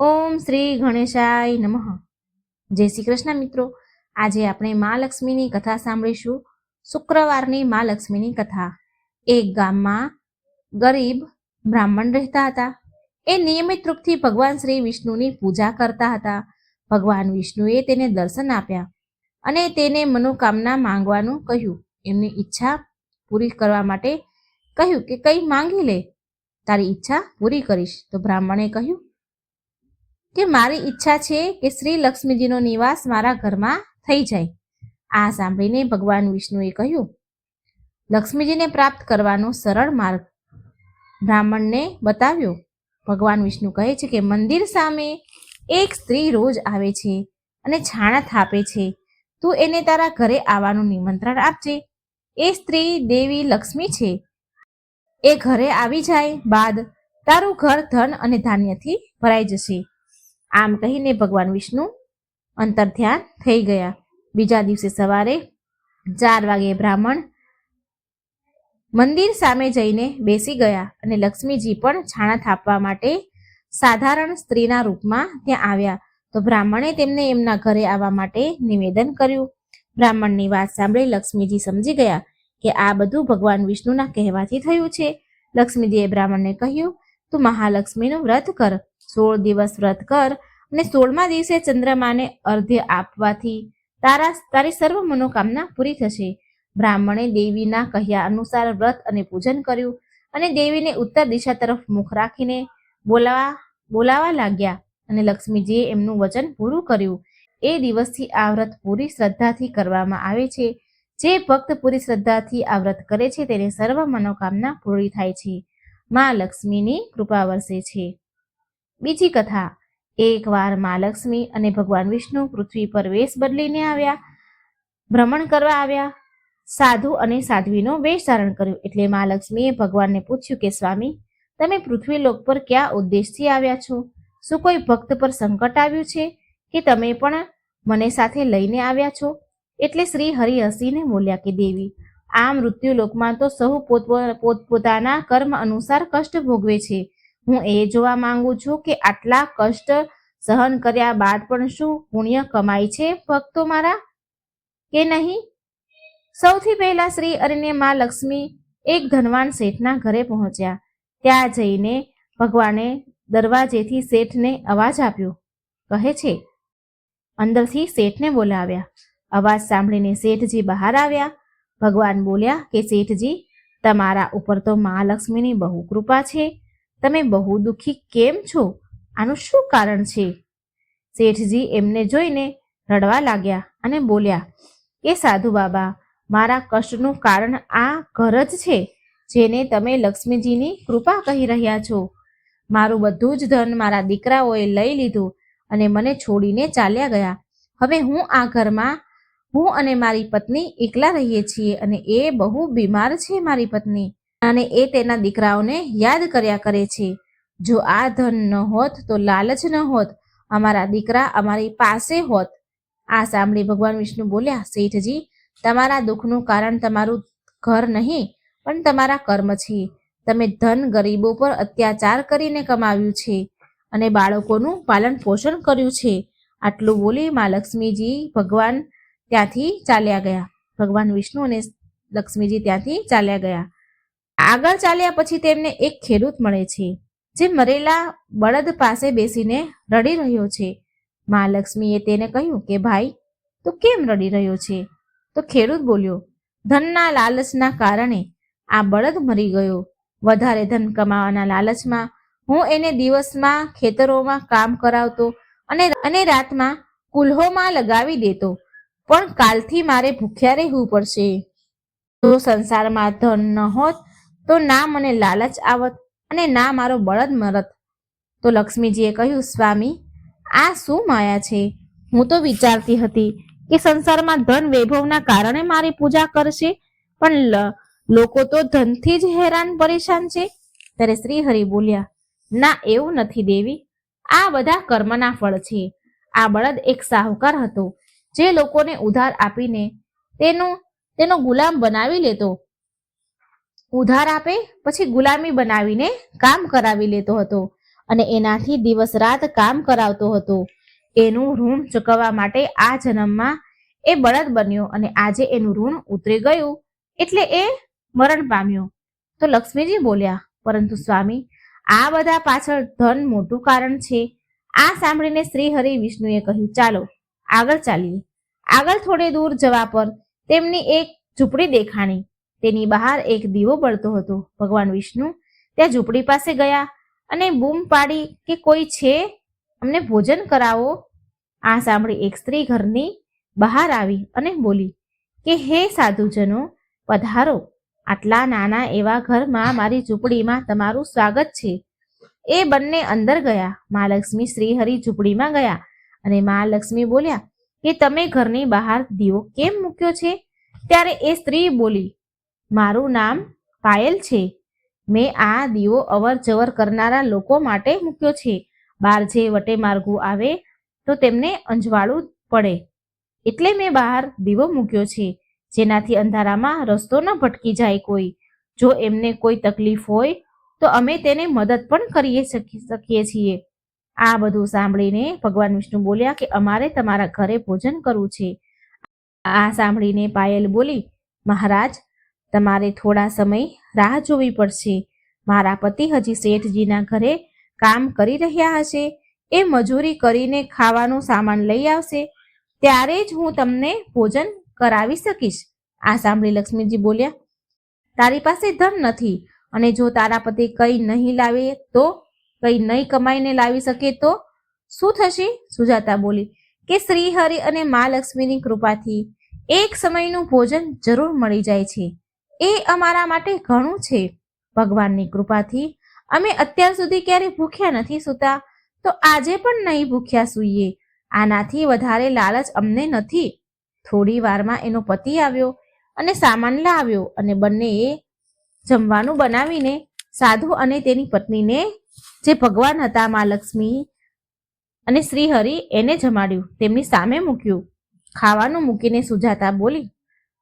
ઓમ શ્રી ગણેશાય નમઃ. જય શ્રી કૃષ્ણ મિત્રો. આજે આપણે મા લક્ષ્મીની કથા સાંભળીશું. શુક્રવારની મા લક્ષ્મીની કથા. એક ગામમાં ગરીબ બ્રાહ્મણ રહેતા હતા. એ નિયમિત રૂપથી ભગવાન શ્રી વિષ્ણુની પૂજા કરતા હતા. ભગવાન વિષ્ણુએ તેને દર્શન આપ્યા અને તેને મનોકામના માંગવાનું કહ્યું. એમની ઈચ્છા પૂરી કરવા માટે કહ્યું કે કંઈ માંગી લે, તારી ઈચ્છા પૂરી કરીશ. તો બ્રાહ્મણે કહ્યું કે મારી ઈચ્છા છે કે શ્રી લક્ષ્મીજીનો નિવાસ મારા ઘરમાં થઈ જાય. આ સાંભળીને ભગવાન વિષ્ણુએ કહ્યું, લક્ષ્મીજીને પ્રાપ્ત કરવાનો સરળ માર્ગ બ્રાહ્મણને બતાવ્યો. ભગવાન વિષ્ણુ કહે છે કે મંદિર સામે એક સ્ત્રી રોજ આવે છે અને છાણા થાપે છે. તું એને તારા ઘરે આવવાનું નિમંત્રણ આપજે. એ સ્ત્રી દેવી લક્ષ્મી છે. એ ઘરે આવી જાય બાદ તારું ઘર ધન અને ધાન્યથી ભરાઈ જશે. આમ કહીને ભગવાન વિષ્ણુ અંતર્ધ્યાન થઈ ગયા. બીજા દિવસે સવારે 4 વાગે બ્રાહ્મણ મંદિર સામે જઈને બેસી ગયા અને લક્ષ્મીજી પણ છાણા થાપવા માટે સાધારણ સ્ત્રીના રૂપમાં ત્યાં આવ્યા. તો બ્રાહ્મણે તેમને એમના ઘરે આવવા માટે નિવેદન કર્યું. બ્રાહ્મણની વાત સાંભળી લક્ષ્મીજી સમજી ગયા કે આ બધું ભગવાન વિષ્ણુના કહેવાથી થયું છે. લક્ષ્મીજીએ બ્રાહ્મણને કહ્યું, તું મહાલક્ષ્મીનું વ્રત કર, 16 દિવસ વ્રત કર અને 16મા દિવસે ચંદ્રમાને અર્ધ્ય આપવાથી તારી સર્વ મનોકામના પૂરી થશે. બ્રાહ્મણે દેવીના કહ્યા અનુસાર વ્રત અને પૂજન કર્યું અને દેવીને ઉત્તર દિશા તરફ મુખ રાખીને બોલાવા લાગ્યા અને લક્ષ્મીજીએ એમનું વચન પૂરું કર્યું. એ દિવસથી આ વ્રત પૂરી શ્રદ્ધાથી કરવામાં આવે છે. જે ભક્ત પૂરી શ્રદ્ધાથી આ વ્રત કરે છે તેને સર્વ મનોકામના પૂરી થાય છે. મા લક્ષ્મીની કૃપા વરસે છે. બીજી કથા. એકવાર મા લક્ષ્મી અને ભગવાન વિષ્ણુ પૃથ્વી પર વેશ બદલીને આવ્યા, ભ્રમણ કરવા આવ્યા. સાધુ અને સાધ્વીનો વેશ ધારણ કર્યો. એટલે મા લક્ષ્મીએ ભગવાનને પૂછ્યું કે સ્વામી, તમે પૃથ્વીલોક પર કયા ઉદ્દેશથી આવ્યા છો? શું કોઈ ભક્ત પર સંકટ આવ્યું છે કે તમે પણ મને સાથે લઈને આવ્યા છો? એટલે શ્રી હરિ હસીને બોલ્યા કે દેવી, આ મૃત્યુલોકમાં તો સહુ પોતપોતાના કર્મ અનુસાર કષ્ટ ભોગવે છે. હું એ જોવા માંગુ છું કે આટલા કષ્ટ સહન કર્યા બાદ પણ શું પુણ્ય કમાય છે ભક્તો મારા કે નહીં? સૌથી પહેલા શ્રી અને મા લક્ષ્મી એક ધનવાન શેઠના ઘરે પહોંચ્યા. ત્યાં જઈને ભગવાને દરવાજેથી શેઠને અવાજ આપ્યો. કહે છે, અંદરથી શેઠને બોલાવ્યા. અવાજ સાંભળીને શેઠજી બહાર આવ્યા. ભગવાન બોલ્યા કે શેઠજી, તમારા ઉપર તો મા લક્ષ્મીની બહુ કૃપા છે. તમે બહુ દુઃખી કેમ છો? આનું શું કારણ છે? શેઠજી એમને જોઈને રડવા લાગ્યા અને બોલ્યા કે સાધુ બાબા, મારા કષ્ટનું કારણ આ ઘર જ છે જેને તમે લક્ષ્મીજીની કૃપા કહી રહ્યા છો. મારું બધું જ ધન મારા દીકરાઓએ લઈ લીધું અને મને છોડીને ચાલ્યા ગયા. હવે હું અને મારી પત્ની એકલા રહીએ છીએ અને એ બહુ બીમાર છે. મારી પત્ની અને એ તેના દીકરાઓને યાદ કર્યા કરે છે. જો આ ધન ન હોત તો લાલચ ન હોત, અમારા દીકરા અમારી પાસે હોત. આ સાંભળી ભગવાન વિષ્ણુ બોલ્યા, શેઠજી, તમારા દુઃખનું કારણ તમારું ઘર નહીં પણ તમારા કર્મ છે. તમે ધન ગરીબો પર અત્યાચાર કરીને કમાવ્યું છે અને બાળકોનું પાલન પોષણ કર્યું છે. આટલું બોલી મા લક્ષ્મીજી ભગવાન વિષ્ણુ અને લક્ષ્મીજી ત્યાંથી ચાલ્યા ગયા. આગળ ચાલ્યા પછી તેમને એક ખેડૂત મળે છે જે મરેલા બળદ પાસે બેસીને રડી રહ્યો છે. મા લક્ષ્મીએ તેને કહ્યું કે ભાઈ, તું કેમ રડી રહ્યો છે? તો ખેડૂત બોલ્યો, ધનના લાલચના કારણે આ બળદ મરી ગયો. વધારે ધન કમાવાના લાલચમાં હું એને દિવસમાં ખેતરોમાં કામ કરાવતો અને રાતમાં કુલ્હોમાં લગાવી દેતો, પણ કાલથી મારે ભૂખ્યા રહેવું પડશે. જો સંસારમાં ધન ન હોત તો ના મને લાલચ આવત અને ના મારો બળદ મરત. તો લક્ષ્મીજીએ કહ્યું, સ્વામી, આ શું માયા છે? હું તો વિચારતી હતી કે સંસારમાં ધન વૈભવના કારણે મારી પૂજા કરશે, પણ લોકો તો ધનથી જ હેરાન પરેશાન છે. ત્યારે શ્રી હરિ બોલ્યા, ના, એવું નથી દેવી. આ બધા કર્મના ફળ છે. આ બળદ એક સાહુકાર હતો જે લોકોને ઉધાર આપીને તેનો ગુલામ બનાવી લેતો. ઉધાર આપે પછી ગુલામી બનાવીને કામ કરાવી લેતો હતો અને એનાથી દિવસ રાત કામ કરાવતો હતો. એનું ઋણ ચૂકવવા માટે આ જન્મમાં એ બળદ બન્યો અને આજે એનું ઋણ ઉતરી ગયું એટલે એ મરણ પામ્યો. તો લક્ષ્મીજી બોલ્યા, પરંતુ સ્વામી, આ બધા પાછળ ધન મોટું કારણ છે. આ સાંભળીને શ્રી હરિ વિષ્ણુએ કહ્યું, ચાલો આગળ ચાલીએ. આગળ થોડે દૂર જવા પર તેમની એક ઝૂંપડી દેખાણી. તેની બહાર એક દીવો બળતો હતો. ભગવાન વિષ્ણુ ત્યાં ઝૂંપડી પાસે ગયા અને બૂમ પાડી કે કોઈ છે, અમને ભોજન કરાવો. આ સાંભળી એક સ્ત્રી ઘરની બહાર આવી અને બોલી કે હે સાધુજનો, પધારો. આટલા નાના એવા ઘરમાં મારી ઝૂંપડીમાં તમારું સ્વાગત છે. એ બંને અંદર ગયા. મહાલક્ષ્મી શ્રીહરિ ઝૂંપડીમાં ગયા અને મહાલક્ષ્મી બોલ્યા કે તમે ઘરની બહાર દીવો કેમ મૂક્યો છે? ત્યારે એ સ્ત્રી બોલી, મારું નામ પાયલ છે. મેં આ દીવો અવર જવર કરનારા લોકો માટે મૂક્યો છે. બહાર જે વટે માર્ગો આવે તો તેમને અંજવાળું પડે એટલે મેં બહાર દીવો મૂક્યો છે, જેનાથી અંધારામાં રસ્તો ન ભટકી જાય કોઈ. જો એમને કોઈ તકલીફ હોય તો અમે તેને મદદ પણ કરી શકીએ છીએ. આ બધું સાંભળીને ભગવાન વિષ્ણુ બોલ્યા કે અમારે તમારા ઘરે ભોજન કરવું છે. આ સાંભળીને પાયલ બોલી, મહારાજ, તમારે થોડા સમય રાહ જોવી પડશે. મારા પતિ હજી શેઠજીના ઘરે કામ કરી રહ્યા હશે. એ મજૂરી કરીને ખાવાનો સામાન લઈ આવશે, ત્યારે જ હું તમને ભોજન કરાવી શકીશ. આ સાંભળી લક્ષ્મીજી બોલ્યા, તારી પાસે ધન નથી અને જો તારા પતિ કંઈ નહીં લાવે તો, કંઈ નહીં કમાઈને લાવી શકે તો શું થશે? સુજાતા બોલી કે શ્રી હરિ અને મા લક્ષ્મીની કૃપાથી એક સમયનું ભોજન જરૂર મળી જાય છે. એ અમારા માટે ઘણું છે. ભગવાનની કૃપાથી અમે અત્યાર સુધી ક્યારે ભૂખ્યા નથી સૂતા, તો આજે પણ નહીં ભૂખ્યા સૂઈએ. આનાથી વધારે લાલચ અમને નથી. થોડી વારમાં એનો પતિ આવ્યો અને સામાન લાવ્યો અને બંનેએ જમવાનું બનાવીને સાધુ અને તેની પત્નીને, જે ભગવાન હતા મા લક્ષ્મી અને શ્રીહરિ, એને જમાડ્યું, તેમની સામે મૂક્યું. ખાવાનું મૂકીને સુજાતા બોલી,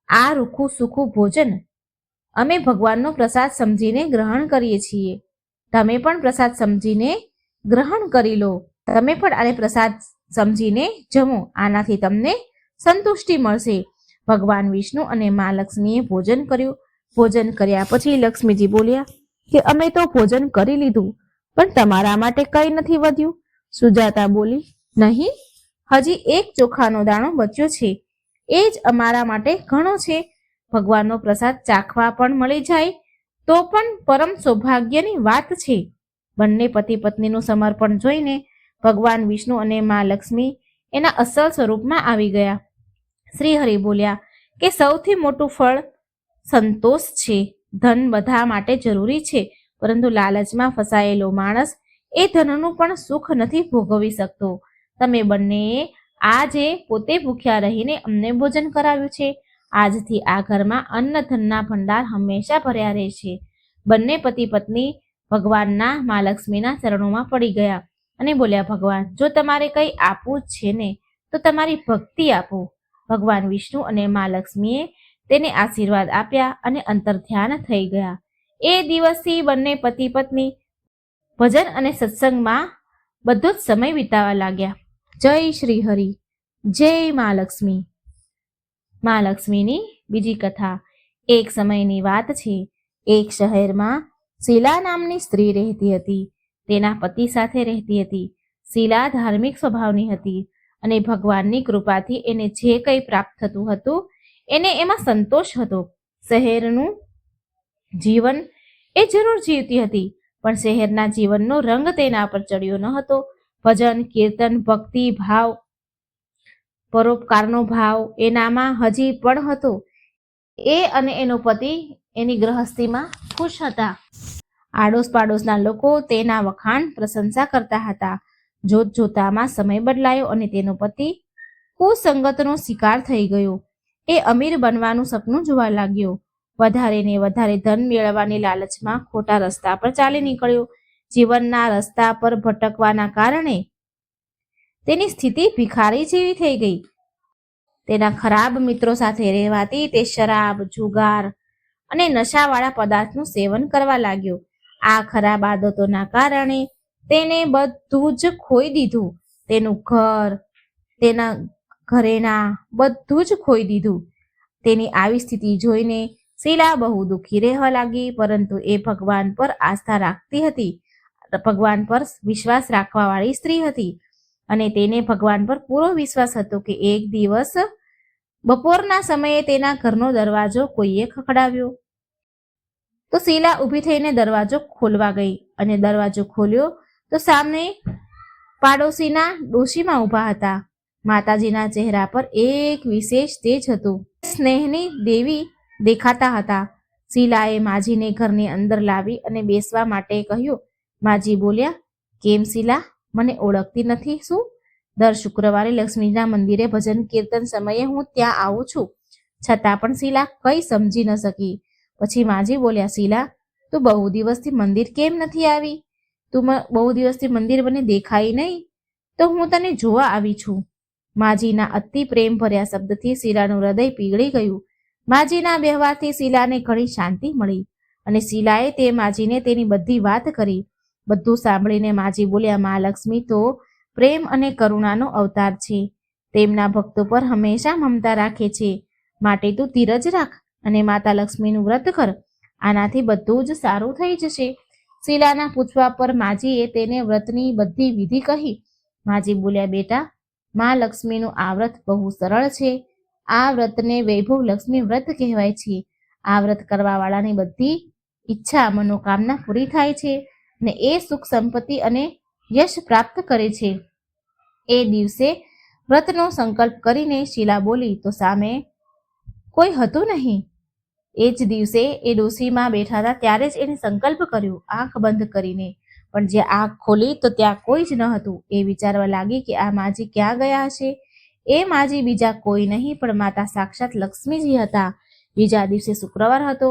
આ રૂખું સૂખું ભોજન અમે ભગવાનનો પ્રસાદ સમજીને ગ્રહણ કરીએ છીએ. તમે પણ પ્રસાદ સમજીને ગ્રહણ કરી લો. તમે પણ આને પ્રસાદ સમજીને જમો. આનાથી તમને સંતુષ્ટિ મળશે. ભગવાન વિષ્ણુ અને મા લક્ષ્મીએ ભોજન કર્યું. ભોજન કર્યા પછી લક્ષ્મીજી બોલ્યા કે અમે તો ભોજન કરી લીધું, પણ તમારા માટે કંઈ નથી વધ્યું. સુજાતા બોલી, નહીં, હજી એક ચોખાનો દાણો બચ્યો છે. એ જ અમારા માટે ઘણો છે. ભગવાનનો પ્રસાદ ચાખવા પણ મળી જાય તો પણ પરમ સૌભાગ્યની વાત છે. બંને પતિ પત્નીનું સમર્પણ જોઈને ભગવાન વિષ્ણુ અને મા લક્ષ્મી એના અસલ સ્વરૂપમાં આવી ગયા. શ્રી હરિ બોલ્યા કે સૌથી મોટું ફળ સંતોષ છે. ધન બધા માટે જરૂરી છે, પરંતુ લાલચમાં ફસાયેલો માણસ એ ધનનું પણ સુખ નથી ભોગવી શકતો. તમે બંનેએ આજે પોતે ભૂખ્યા રહીને અમને ભોજન કરાવ્યું છે. આજથી આ ઘરમાં અન્ન ધનના ભંડાર હંમેશા ભર્યા રહેશે. બંને પતિ પત્ની ભગવાનના મા લક્ષ્મીના ચરણોમાં પડી ગયા અને બોલ્યા, ભગવાન, જો તમારે કંઈ આપવું છે ને તો તમારી ભક્તિ આપો. ભગવાન વિષ્ણુ અને મા લક્ષ્મીએ તેને આશીર્વાદ આપ્યા અને અંતર્ધ્યાન થઈ ગયા. એ દિવસથી બંને પતિ પત્ની ભજન અને સત્સંગમાં બધો જ સમય વિતાવા લાગ્યા. જય શ્રી હરિ, જય મા લક્ષ્મી. મા લક્ષ્મીની બીજી કથા. એક સમયની વાત છે. એક શહેરમાં શીલા નામની સ્ત્રી રહેતી હતી. તેના પતિ સાથે રહેતી હતી. શીલા ધાર્મિક સ્વભાવની હતી અને ભગવાનની કૃપાથી એને જે કંઈ પ્રાપ્ત થતું હતું એને એમાં સંતોષ હતો. શહેરનું જીવન એ જરૂર જીવતી હતી, પણ શહેરના જીવનનો રંગ તેના પર ચડ્યો ન હતો. ભજન, કીર્તન, ભક્તિ ભાવ, પરોપકારનો ભાવ એનામાં હજી પણ હતો. એ અને એનો પતિ એની ગૃહસ્થીમાં ખુશ હતા. આડોશ પાડોશના લોકો તેના વખાણ પ્રશંસા કરતા હતા. જોત જોતામાં સમય બદલાયો અને તેનો પતિ કુસંગતનો શિકાર થઈ ગયો. એ અમીર બનવાનું સપનું જોવા લાગ્યો. વધારે ને વધારે ધન મેળવવાની લાલચમાં ખોટા રસ્તા પર ચાલી નીકળ્યો. જીવનના રસ્તા પર ભટકવાના કારણે તેની સ્થિતિ ભિખારી જેવી થઈ ગઈ. તેના ખરાબ મિત્રો સાથે રહેવાથી તે શરાબ, જુગાર અને નશાવાળા પદાર્થનું સેવન કરવા લાગ્યો. આ ખરાબ આદતોના કારણે તેને બધું જ ખોઈ દીધું. તેનું ઘર, તેના ઘરેણા બધું જ ખોઈ દીધું. તેની આવી સ્થિતિ જોઈને શીલા બહુ દુઃખી રહેવા લાગી, પરંતુ એ ભગવાન પર આસ્થા રાખતી હતી. ભગવાન પર વિશ્વાસ રાખવાવાળી સ્ત્રી હતી અને તેને ભગવાન પર પૂરો વિશ્વાસ હતો કે એક દિવસ બપોરના સમયે તેના ઘરનો દરવાજો કોઈએ ખખડાવ્યો. તો શીલા ઊભી થઈને દરવાજો ખોલવા ગઈ અને દરવાજો ખોલ્યો તો સામે પાડોશીના ડોશીમાં ઊભા હતા. માતાજીના ચહેરા પર એક વિશેષ તેજ હતું. સ્નેહની દેવી દેખાતા હતા. શીલાએ માજીને ઘરની અંદર લાવી અને બેસવા માટે કહ્યું. માજી બોલ્યા, કેમ શીલા, મને ઓળખતી નથી શું? દર શુક્રવારે લક્ષ્મીના મંદિરે ભજન કીર્તન સમયે હું ત્યાં આવું છું. છતાં પણ શીલા કંઈ સમજી ન શકી. પછી માજી બોલ્યા, શીલા, તું બહુ દિવસથી મંદિર કેમ નથી આવી? તું બહુ દિવસથી મંદિર મને દેખાઈ નહીં, તો હું તને જોવા આવી છું. માજીના અતિ પ્રેમ ભર્યા શબ્દથી શીલાનું હૃદય પીગળી ગયું. માજીના વ્યવહારથી શીલાને ઘણી શાંતિ મળી અને શીલાએ તે માજીને તેની બધી વાત કરી. બધું સાંભળીને માજી બોલ્યા, મહાલક્ષ્મી તો પ્રેમ અને કરુણાનો અવતાર છે. તેમના ભક્તો પર હંમેશા મમતા રાખે છે. માટે તું ધીરજ રાખ અને માતા લક્ષ્મીનું વ્રત કર. આનાથી બધું જ સારું થઈ જશે. શીલાના પૂછવા પર માજીએ તેને વ્રતની બધી વિધિ કહી. માજી બોલ્યા, બેટા, મા લક્ષ્મીનું આ વ્રત બહુ સરળ છે. આ વ્રતને વૈભવ લક્ષ્મી વ્રત કહેવાય છે. આ વ્રત કરવાવાળાની બધી ઈચ્છા મનોકામના પૂરી થાય છે ને એ સુખ સંપત્તિ અને યશ પ્રાપ્ત કરે છે. એ દિવસે વ્રતનો સંકલ્પ કરીને શીલા બોલી તો સામે કોઈ હતું નહીં. એ જ દિવસે એ ડોશીમાં બેઠા હતા ત્યારે જ એને સંકલ્પ કર્યો આંખ બંધ કરીને. પણ જે આંખ ખોલી તો ત્યાં કોઈ જ ન હતું. એ વિચારવા લાગી કે આ માજી ક્યાં ગયા હશે. એ માજી બીજા કોઈ નહીં પણ માતા સાક્ષાત લક્ષ્મીજી હતા. બીજા દિવસે શુક્રવાર હતો.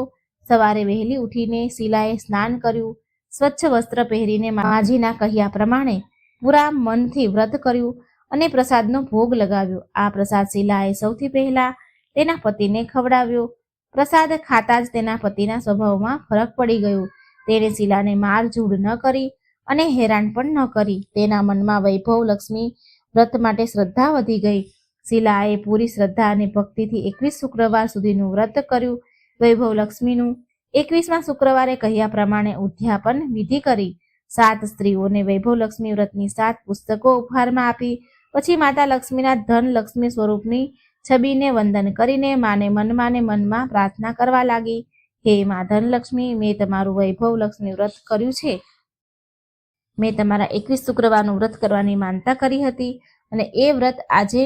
સવારે વહેલી ઉઠીને શીલાએ સ્નાન કર્યું, સ્વચ્છ વસ્ત્ર પહેરીને માજીના કહ્યા પ્રમાણે પૂરા મનથી વ્રત કર્યું અને પ્રસાદનો ભોગ લગાવ્યો. આ પ્રસાદ શીલાએ સૌથી પહેલા તેના પતિને ખવડાવ્યો. પ્રસાદ ખાતા જ તેના પતિના સ્વભાવમાં ફરક પડી ગયો. તેણે શીલાને મારઝૂડ ન કરી અને હેરાન પણ ન કરી. તેના મનમાં વૈભવ લક્ષ્મી વ્રત માટે શ્રદ્ધા વધી ગઈ. શીલાએ પૂરી શ્રદ્ધા અને ભક્તિથી 21 શુક્રવાર સુધીનું વ્રત કર્યું. વૈભવ લક્ષ્મીનું 21મા શુક્રવારે કહ્યા પ્રમાણે ઉદ્યાપન વિધિ કરી. 7 સ્ત્રીઓને વૈભવ લક્ષ્મી વ્રતની 7 પુસ્તકો ઉપહારમાં આપી. પછી માતા લક્ષ્મીના ધન લક્ષ્મી સ્વરૂપની છબીને વંદન કરીને માને મનમાં પ્રાર્થના કરવા લાગી. હે મા ધનલક્ષ્મી, મેં તમારું વૈભવ લક્ષ્મી વ્રત કર્યું છે. મેં તમારા 21 શુક્રવારનું વ્રત કરવાની માનતા કરી હતી અને એ વ્રત આજે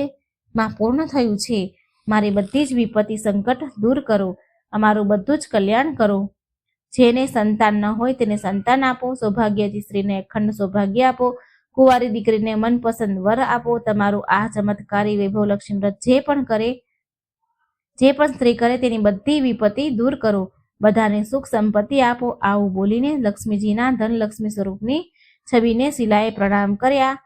માં પૂર્ણ થયું છે. મારી બધી જ વિપત્તિ સંકટ દૂર કરો. અમારું બધું જ કલ્યાણ કરો. જેને સંતાન ન હોય તેને સંતાન આપો. સૌભાગ્યવતી સ્ત્રીને અખંડ સૌભાગ્ય આપો. કુંવારી દીકરીને મનપસંદ વર આપો. તમારું આ ચમત્કારી વૈભવ લક્ષ્મી વ્રત જે પણ સ્ત્રી કરે તેની બધી વિપત્તિ દૂર કરો. બધાને સુખ સંપત્તિ આપો. આવું બોલીને લક્ષ્મીજીના ધનલક્ષ્મી સ્વરૂપની છબીને શીલાએ પ્રણામ કર્યા.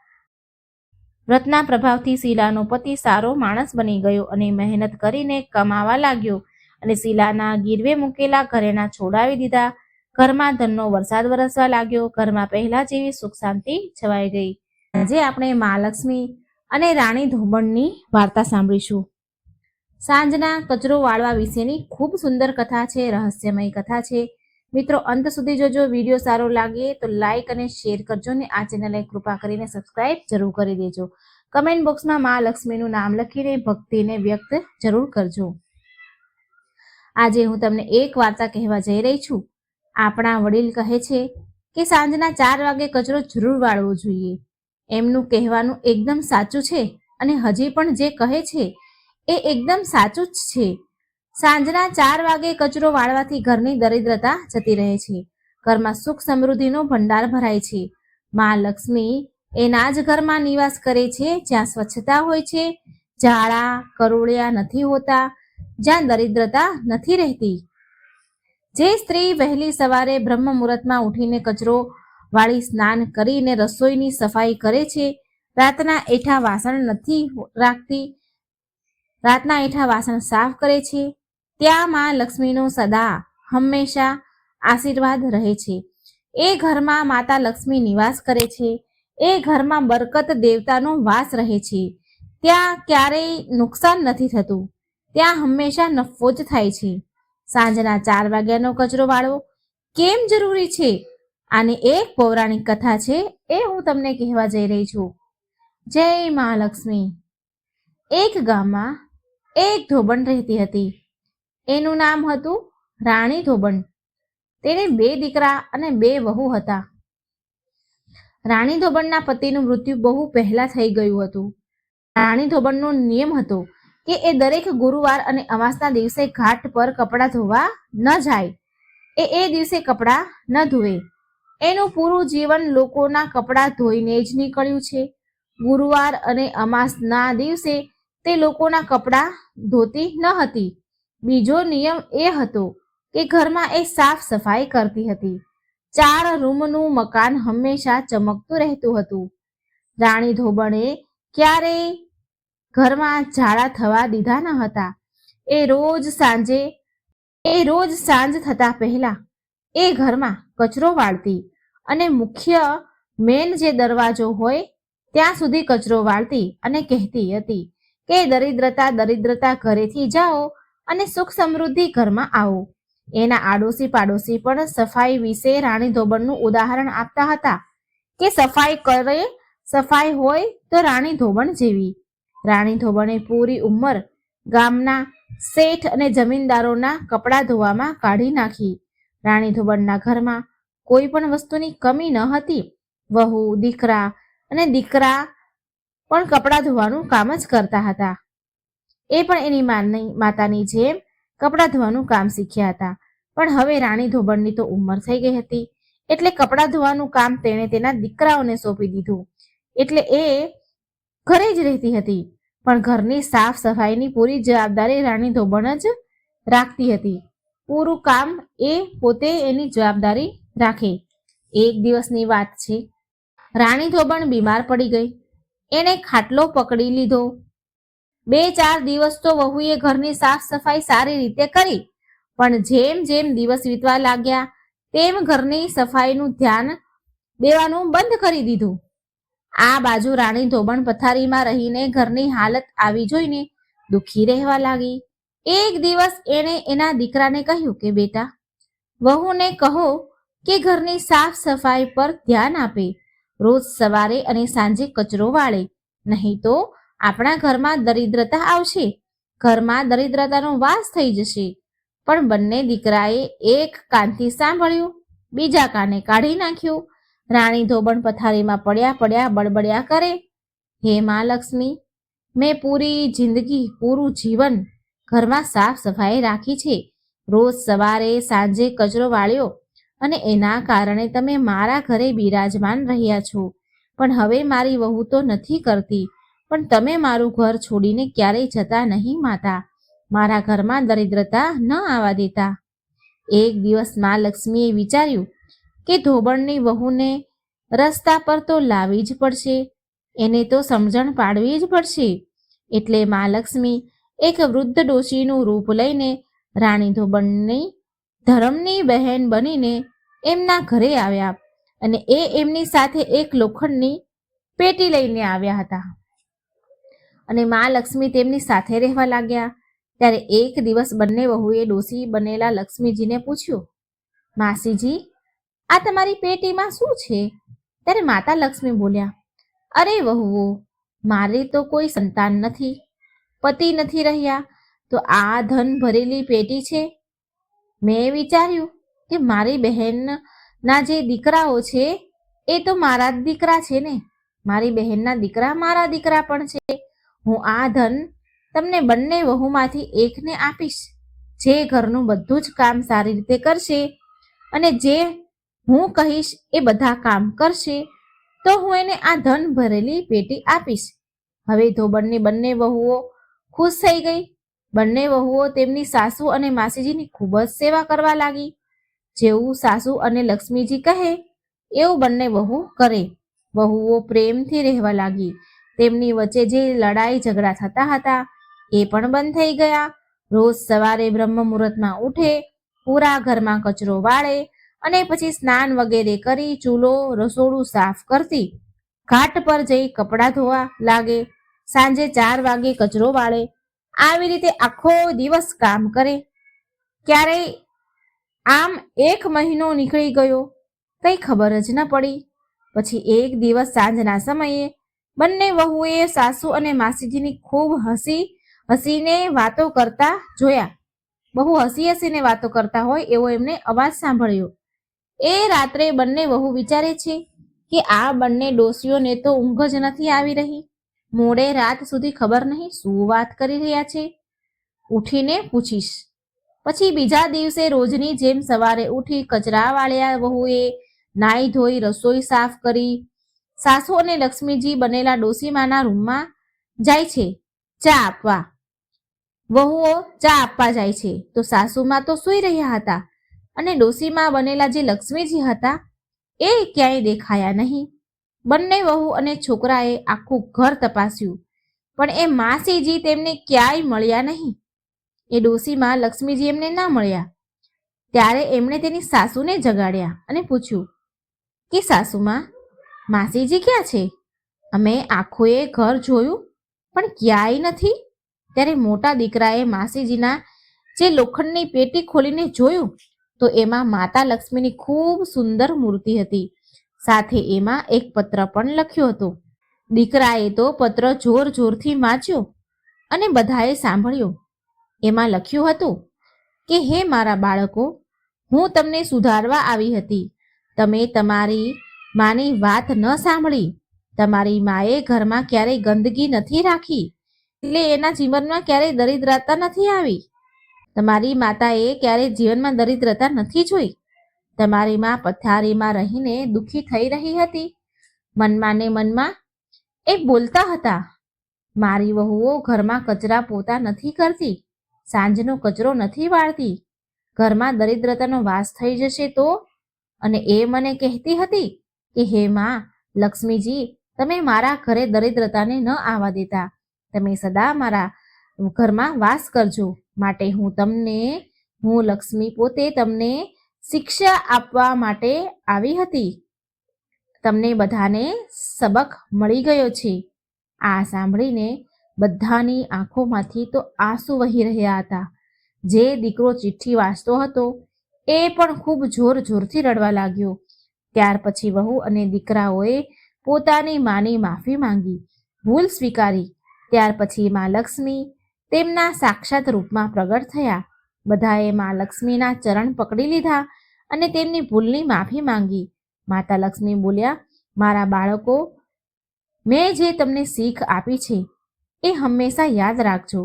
વ્રતના પ્રભાવથી શીલાનો પતિ સારો માણસ બની ગયો અને મહેનત કરીને કમાવા લાગ્યો અને શીલાના ગીરવે મૂકેલા ઘરેણા છોડાવી દીધા. ઘરમાં ધનનો વરસાદ વરસવા લાગ્યો. ઘરમાં પહેલા જેવી સુખ શાંતિ છવાઈ ગઈ. આજે આપણે મહાલક્ષ્મી અને રાણી ધોબણની વાર્તા સાંભળીશું. સાંજના કચરો વાળવા વિશેની ખૂબ સુંદર કથા છે, રહસ્યમય કથા છે. મિત્રો, અંત સુધી જોજો. વિડીયો સારો લાગે તો લાઈક અને શેર કરજો ને આ ચેનલને કૃપા કરીને સબસ્ક્રાઇબ જરૂર કરી દેજો. કમેન્ટ બોક્સમાં મહાલક્ષ્મીનું નામ લખીને ભક્તિને વ્યક્ત જરૂર કરજો. આજે હું તમને એક વાર્તા કહેવા જઈ રહી છું. આપણા વડીલ કહે છે કે સાંજના 4 વાગે કચરો જરૂર વાળવો જોઈએ. એમનું કહેવાનું એકદમ સાચું છે અને હજી પણ જે કહે છે એ એકદમ સાચું જ છે. સાંજના 4 વાગે કચરો વાળવાથી ઘરની દરિદ્રતા જતી રહે છે. ઘરમાં સુખ સમૃદ્ધિનો ભંડાર ભરાય છે. મા લક્ષ્મી એના જ ઘરમાં નિવાસ કરે છે જ્યાં સ્વચ્છતા હોય છે, ઝાડા કરોળિયા નથી હોતા, જ્યાં દરિદ્રતા નથી રહેતી. જે સ્ત્રી વહેલી સવારે બ્રહ્મ મુહૂર્તમાં ઉઠીને કચરો વાળી સ્નાન કરીને રસોઈની સફાઈ કરે છે, રાતના એઠા વાસણ સાફ કરે છે, ત્યાં માં લક્ષ્મીનો સદા હંમેશા આશીર્વાદ રહે છે. એ ઘરમાં માતા લક્ષ્મી નિવાસ કરે છે. એ ઘરમાં બરકત દેવતાનો વાસ રહે છે. ત્યાં ક્યારેય નુકસાન નથી થતું. ત્યાં હંમેશા નફો જ થાય છે. સાંજના 4 વાગ્યાનો કચરો વાળવો કેમ જરૂરી છે? આની એક પૌરાણિક કથા છે, એ હું તમને કહેવા જઈ રહી છું. જય મહાલક્ષ્મી. એક ગામમાં એક ધોબણ રહેતી હતી. એનું નામ હતું રાણી ધોબણ. તેને 2 દીકરા અને 2 વહુ હતા. રાણી ધોબણના પતિનું મૃત્યુ બહુ પહેલા થઈ ગયું હતું. રાણી ધોબણનો નિયમ હતો કે એ દરેક ગુરુવાર અને અમાસના દિવસે ઘાટ પર કપડાં ધોવા ન જાય. એ દિવસે કપડાં ન ધોવે. એનું પૂરું જીવન લોકોના કપડાં ધોઈને જ નીકળ્યું છે. ગુરુવાર અને અમાસના દિવસે તે લોકોના કપડાં ધોતી ન હતી. બીજો નિયમ એ હતો કે ઘરમાં એ સાફ સફાઈ કરતી હતી. 4 રૂમનું મકાન હંમેશા ચમકતું રહેતું હતું. રાણી ધોબણે ક્યારેય ઘરમાં ઝાડા થવા દીધા ન હતા. એ રોજ સાંજ થતા પહેલા એ ઘરમાં કચરો વાળતી અને મુખ્ય મેન જે દરવાજો હોય ત્યાં સુધી કચરો વાળતી અને કહેતી હતી કે દરિદ્રતા ઘરેથી જાઓ અને સુખ સમૃદ્ધિ ઘરમાં આવો. એના આડોશી પાડોશી પણ સફાઈ વિશે રાણી ધોબણનું ઉદાહરણ આપતા હતા કે સફાઈ હોય તો રાણી ધોબણ જેવી. રાણી ધોબણે પૂરી ઉંમર ગામના શેઠ અને જમીનદારોના કપડાં ધોવામાં કાઢી નાખી. રાણી ધોબણના ઘરમાં કોઈ પણ વસ્તુની કમી ન હતી. વહુ, દીકરા પણ કપડાં ધોવાનું કામ જ કરતા હતા. એ પણ એની માતાની જેમ કપડાં ધોવાનું કામ શીખ્યા હતા. પણ હવે રાણી ધોબણની તો ઉંમર થઈ ગઈ હતી, એટલે કપડાં ધોવાનું કામ તેણે તેના દીકરાઓને સોંપી દીધું. એટલે એ ઘરે જ રહેતી હતી. પણ ઘરની સાફ સફાઈની પૂરી જવાબદારી રાણી ધોબણ જ રાખતી હતી. પૂરું કામ એ પોતે એની જવાબદારી રાખે. એક દિવસની વાત છે. રાણી ધોબણ બીમાર પડી ગઈ. એણે ખાટલો પકડી લીધો. 2-4 દિવસ તો વહુએ ઘરની સાફ સફાઈ સારી રીતે કરી, પણ જેમ જેમ દિવસ વીતવા લાગ્યા તેમ ઘરની સફાઈનું ધ્યાન દેવાનું બંધ કરી દીધું. આ બાજુ રાણી ધોબણ પથારીમાં રહીને ઘરની હાલત આવી જોઈને દુઃખી રહેવા લાગી. એક દિવસ એણે એના દીકરાને કહ્યું કે બેટા, વહુને કહો કે ઘરની સાફ સફાઈ પર ધ્યાન આપે, રોજ સવારે અને સાંજે કચરો વાળે, નહીં તો આપણા ઘરમાં દરિદ્રતા આવશે, ઘરમાં દરિદ્રતાનો વાસ થઈ જશે. પણ બંને દીકરાએ એક કાનથી સાંભળ્યું, બીજા કાને કાઢી નાખ્યું. રાણી ધોબણ પથારીમાં પડ્યા બળબડ્યા કરે, હે માં લક્ષ્મી, મેં પૂરું જીવન ઘરમાં સાફ સફાઈ રાખી છે, રોજ સવારે સાંજે કચરો વાળ્યો, અને એના કારણે તમે મારા ઘરે બિરાજમાન રહ્યા છો. પણ હવે મારી વહુ તો નથી કરતી, પણ તમે મારું ઘર છોડીને ક્યારેય જતા નહીં માતા. મારા ઘરમાં દરિદ્રતા ન આવવા દેતા. એક દિવસ માં લક્ષ્મીએ વિચાર્યું કે ધોબણની વહુને રસ્તા પર તો લાવવી જ પડશે, એને તો સમજણ પાડવી જ પડશે. એટલે માં લક્ષ્મી એક વૃદ્ધ ડોશીનું રૂપ લઈને રાણી ધોબણની ધર્મની બહેન બનીને એમના ઘરે આવ્યા, અને એમની સાથે એક લોખંડની પેટી લઈને આવ્યા હતા. અને માં લક્ષ્મી તેમની સાથે રહેવા લાગ્યા. ત્યારે એક દિવસ બંને વહુએ ડોશી બનેલા લક્ષ્મીજીને પૂછ્યું, માસીજી, આ તમારી પેટીમાં શું છે? ત્યારે માતા લક્ષ્મી બોલ્યા, અરે વહુઓ, મારે તો કોઈ સંતાન નથી, પતિ નથી રહ્યા, તો આ ધન ભરેલી પેટી છે. મેં વિચાર્યું કે મારી બહેનના જે દીકરાઓ છે એ તો મારા જ દીકરા છે ને, મારી બહેનના દીકરા મારા દીકરા પણ છે. હું આ ધન તમને બંને વહુમાંથી એકને આપીશ, જે ઘરનું બધું જ કામ સારી રીતે કરશે અને જે હું કહીશ એ બધા કામ કરશે, તો હું એને આ ધન ભરેલી પેટી આપીશ. હવે ધોબણની બંને વહુઓ ખુશ થઈ ગઈ. બંને વહુઓ તેમની સાસુ અને માસીજીની ખૂબ જ સેવા કરવા લાગી. જેવું સાસુ અને લક્ષ્મીજી કહે એવું બંને વહુ કરે. વહુઓ પ્રેમથી રહેવા લાગી. તેમની વચ્ચે જે લડાઈ ઝઘડા થતા હતા એ પણ બંધ થઈ ગયા. રોજ સવારે બ્રહ્મ મુહૂર્તમાં ઉઠે, પૂરા ઘરમાં કચરો વાળે અને પછી સ્નાન વગેરે કરી ચૂલો રસોડું સાફ કરતી, ઘાટ પર જઈ કપડાં ધોવા લાગે, સાંજે 4 વાગે કચરો વાળે. આવી રીતે આખો દિવસ કામ કરે. ક્યારેય આમ 1 મહિનો નીકળી ગયો, કઈ ખબર જ ન પડી. પછી એક દિવસ સાંજના સમયે બંને વહુએ સાસુ અને માસીજીની ખૂબ હસીને વાતો કરતા જોયા. બહુ હસીને વાતો કરતા હોય એવો એમને અવાજ સાંભળ્યો. એ રાત્રે બંને વહુ વિચારે છે કે આ બંને ડોસીઓને તો ઊંઘ જ નથી આવી રહી. મોડે રાત સુધી ખબર નહીં શું વાત કરી રહ્યા છે. ઉઠીને પૂછીશ. પછી બીજા દિવસે રોજની જેમ સવારે ઉઠી કચરા વાળ્યા વહુએ, નાઈ ધોઈ રસોઈ સાફ કરી. સાસુ અને લક્ષ્મીજી બનેલા ડોસીમાના રૂમમાં જાય છે ચા આપવા. વહુઓ ચા આપવા જાય છે તો સાસુમાં તો સૂઈ રહ્યા હતા અને ડોસીમાં બનેલા જે લક્ષ્મીજી હતા એ ક્યાંય દેખાયા નહીં. બંને વહુ અને છોકરાએ આખું ઘર તપાસ્યું, પણ એ માસીજી તેમને ક્યાંય મળ્યા નહીં. એ ડોસીમાં લક્ષ્મીજી એમને ના મળ્યા. ત્યારે એમણે તેની સાસુને જગાડ્યા અને પૂછ્યું કે સાસુમાં, માસીજી ક્યાં છે? અમે આખોએ ઘર જોયું પણ ક્યાંય નથી. ત્યારે મોટા દીકરાએ માસીજીના જે લોખંડની પેટી ખોલીને જોયું તો એમાં માતા લક્ષ્મીની ખૂબ સુંદર મૂર્તિ હતી. સાથે એમાં એક પત્ર પણ લખ્યો હતો. દીકરાએ તો પત્ર જોરથી વાંચ્યો અને બધાએ સાંભળ્યો. એમાં લખ્યું હતું કે હે મારા બાળકો, હું તમને સુધારવા આવી હતી. તમે તમારી માની વાત ન સાંભળી. તમારી માએ ઘરમાં ક્યારેય ગંદકી નથી રાખી, એટલે એના જીવનમાં ક્યારેય દરિદ્રતા નથી આવી. તમારી માતાએ ક્યારેય જીવનમાં દરિદ્રતા નથી જોઈ. તમારી માં પથારીમાં રહીને દુઃખી થઈ રહી હતી. મનમાં ને મનમાં એ બોલતા હતા, મારી વહુઓ ઘરમાં કચરા પોતા નથી કરતી, સાંજનો કચરો નથી વાળતી, ઘરમાં દરિદ્રતાનો વાસ થઈ જશે તો. અને એ મને કહેતી હતી કે હે માં લક્ષ્મીજી, તમે મારા ઘરે દરિદ્રતાને ન આવવા દેતા. તમે સદા મારા ઘરમાં વાસ કરજો. માટે હું લક્ષ્મી પોતે તમને શિક્ષા આપવા માટે આવી હતી. તમને બધાને સબક મળી ગયો છે. આ સાંભળીને બધાની આંખોમાંથી તો આંસુ વહી રહ્યા હતા. જે દીકરો ચિઠ્ઠી વાંચતો હતો એ પણ ખૂબ જોરથી રડવા લાગ્યો. ત્યાર પછી વહુ અને દીકરાઓએ પોતાની માની માફી માંગી, ભૂલ સ્વીકારી. ત્યાર પછી માં લક્ષ્મી તેમના સાક્ષાત રૂપમાં પ્રગટ થયા. બધાએ માં લક્ષ્મીના ચરણ પકડી લીધા અને તેમની ભૂલની માફી માંગી. માતા લક્ષ્મી બોલ્યા, મારા બાળકો, મેં જે તમને શીખ આપી છે એ હંમેશા યાદ રાખજો.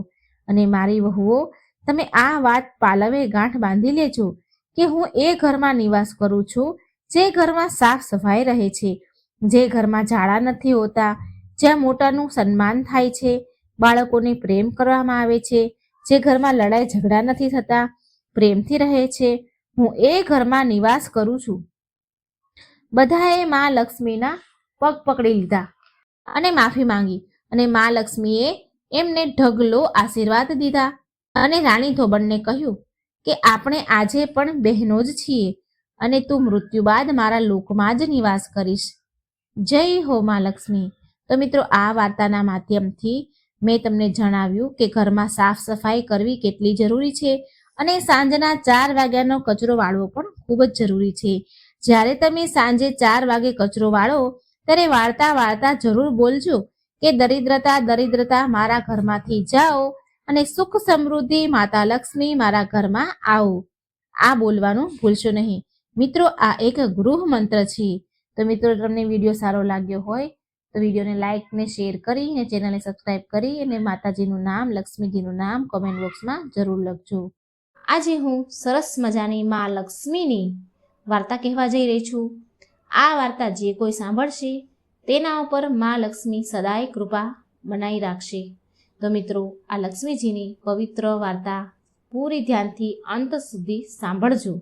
અને મારી વહુઓ, તમે આ વાત પાલવે ગાંઠ બાંધી લેજો કે હું એ ઘરમાં નિવાસ કરું છું જે ઘરમાં સાફ સફાઈ રહે છે, જે ઘરમાં ઝાડા નથી હોતા, જ્યાં મોટાનું સન્માન થાય છે, બાળકોને પ્રેમ કરવામાં આવે છે, જે ઘરમાં લડાઈ ઝઘડા નથી થતા, પ્રેમથી રહે છે. હું એ ઘરમાં નિવાસ કરું છું. બધાએ માં લક્ષ્મીના પગ પકડી લીધા અને માફી માંગી. અને માં લક્ષ્મીએ એમને ઢગલો આશીર્વાદ દીધા અને રાણી ધોબણને કહ્યું કે આપણે આજે પણ બહેનો જ છીએ અને તું મૃત્યુ બાદ મારા લોકમાં જ નિવાસ કરીશ. જય હો માં લક્ષ્મી. તો મિત્રો, આ વાર્તાના માધ્યમથી મેં તમને જણાવ્યું કે ઘરમાં સાફ સફાઈ કરવી કેટલી જરૂરી છે અને સાંજના 4 વાગ્યાનો કચરો વાળવો પણ ખૂબ જ જરૂરી છે. જ્યારે તમે સાંજે 4 વાગે કચરો વાળો ત્યારે વાળતા જરૂર બોલજો કે દરિદ્રતા મારા ઘરમાંથી જાઓ અને સુખ સમૃદ્ધિ માતા લક્ષ્મી મારા ઘરમાં આવો. આ બોલવાનું ભૂલશો નહીં. મિત્રો, આ એક ગૃહ મંત્ર છે. તો મિત્રો, તમને વિડીયો સારો લાગ્યો હોય તો વિડીયોને લાઈક ને શેર કરી અને ચેનલને સબસ્ક્રાઈબ કરી અને માતાજીનું નામ, લક્ષ્મીજીનું નામ કોમેન્ટ બોક્સમાં જરૂર લખજો. આજે હું સરસ મજાની માં લક્ષ્મીની વાર્તા કહેવા જઈ રહી છું. આ વાર્તા જે કોઈ સાંભળશે તેના ઉપર માં લક્ષ્મી સદાય કૃપા બનાવી રાખશે. તો મિત્રો, આ લક્ષ્મીજીની પવિત્ર વાર્તા પૂરી ધ્યાનથી અંત સુધી સાંભળજો.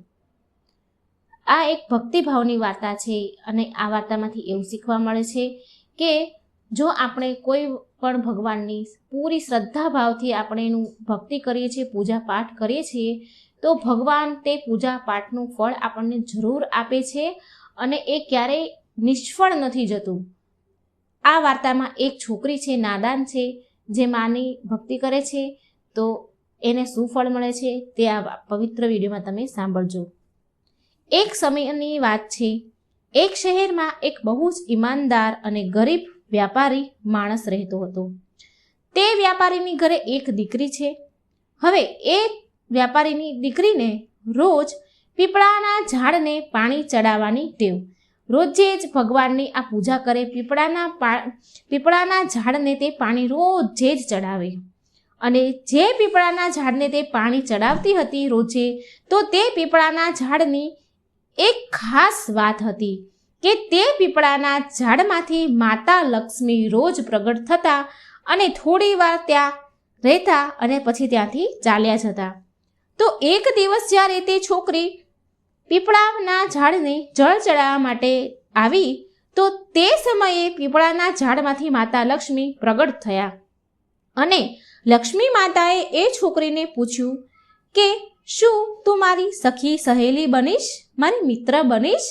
આ એક ભક્તિભાવની વાર્તા છે અને આ વાર્તામાંથી એવું શીખવા મળે છે કે જો આપણે કોઈ પણ ભગવાનની પૂરી શ્રદ્ધા ભાવથી આપણે એનું ભક્તિ કરીએ છીએ, પૂજા પાઠ કરીએ છીએ, તો ભગવાન તે પૂજા પાઠનું ફળ આપણને જરૂર આપે છે અને એ ક્યારેય નિષ્ફળ નથી જતું. આ વાર્તામાં એક છોકરી છે, નાદાન છે, જે માની ભક્તિ કરે છે, તો એને શું ફળ મળે છે તે આ પવિત્ર વિડીયોમાં તમે સાંભળજો. એક સમયની વાત છે. એક શહેરમાં એક બહુ જ ઈમાનદાર અને ગરીબ વ્યાપારી માણસ રહેતો હતો. તે વ્યાપારીની ઘરે એક દીકરી છે. હવે એ વ્યાપારીની દીકરીને રોજ પીપળાના ઝાડને પાણી ચડાવવાની ટેવ. રોજે જ ભગવાનની આ પૂજા કરે, પીપળાના ઝાડને તે પાણી રોજે જ ચડાવે. અને જે પીપળાના ઝાડને તે પાણી ચડાવતી હતી રોજે, તો તે પીપળાના ઝાડની એક ખાસ વાત હતી કે તે પીપળાના ઝાડમાંથી માતા લક્ષ્મી રોજ પ્રગટ થતા અને થોડી વાર ત્યાં રહેતા અને પછી ત્યાંથી ચાલ્યા જતા. તો એક દિવસ જ્યારે તે છોકરી પીપળાના ઝાડને જળ ચડાવવા માટે આવી, તો તે સમયે પીપળાના ઝાડમાંથી માતા લક્ષ્મી પ્રગટ થયા અને લક્ષ્મી માતાએ એ છોકરીને પૂછ્યું કે શું તું મારી સખી સહેલી બનીશ, મારી મિત્ર બનીશ?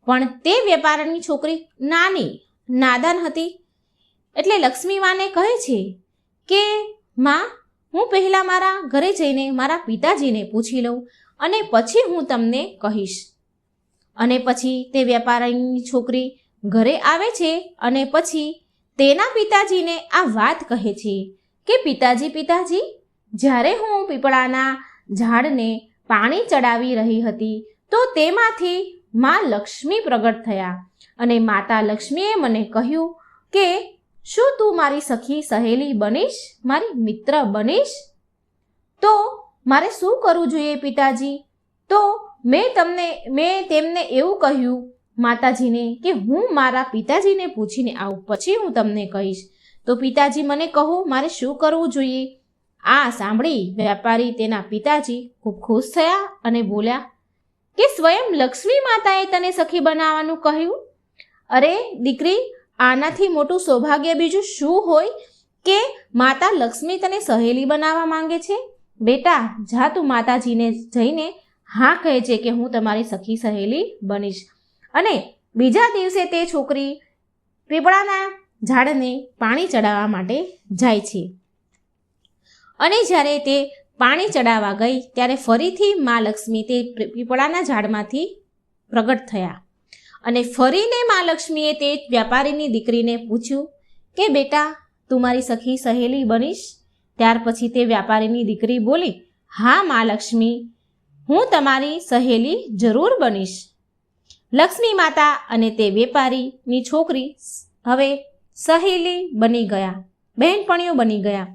પણ તે વેપારીની છોકરી નાદાન હતી. એટલે લક્ષ્મી માને કહે છે કે માં, હું પહેલાં મારા ઘરે જઈને મારા પિતાજીને પૂછી લઉં અને પછી હું તમને કહીશ. અને પછી તે વેપારીની છોકરી ઘરે આવે છે અને પછી તેના પિતાજીને આ વાત કહે છે કે પિતાજી, જ્યારે હું પીપળાના ઝાડને પાણી ચડાવી રહી હતી, તો તેમાંથી માં લક્ષ્મી પ્રગટ થયા અને માતા લક્ષ્મીએ મને કહ્યું કે શું તું મારી સખી સહેલી બનીશ, મારી મિત્ર બનીશ? તો મારે શું કરવું જોઈએ પિતાજી? તો મેં તેમને એવું કહ્યું માતાજીને કે હું મારા પિતાજીને પૂછીને આવું, પછી હું તમને કહીશ. તો પિતાજી મને કહો, મારે શું કરવું જોઈએ? આ સાંભળી વેપારી તેના પિતાજી ખૂબ ખુશ થયા અને બોલ્યા કે સ્વયં લક્ષ્મી માતાએ તને સખી બનાવવાનું કહ્યું? અરે દીકરી, આનાથી મોટું સૌભાગ્ય બીજું શું હોય કે માતા લક્ષ્મી તને સહેલી બનાવવા માંગે છે? બેટા, જા તું માતાજીને જઈને હા કહે છે કે હું તમારી સખી સહેલી બનીશ. અને બીજા દિવસે તે છોકરી પીપળાના ઝાડને પાણી ચડાવવા માટે જાય છે. અને જ્યારે તે પાણી ચડાવવા ગઈ ત્યારે ફરીથી મા લક્ષ્મી તે પીપળાના ઝાડમાંથી પ્રગટ થયા. અને ફરીને મા લક્ષ્મીએ તે વ્યાપારીની દીકરીને પૂછ્યું કે બેટા, તું મારી સખી સહેલી બનીશ? ત્યાર પછી તે વ્યાપારીની દીકરી બોલી, હા મા લક્ષ્મી, હું તમારી સહેલી જરૂર બનીશ. લક્ષ્મી માતા અને તે વેપારીની છોકરી હવે સહેલી બની ગયા, બહેનપણીઓ બની ગયા.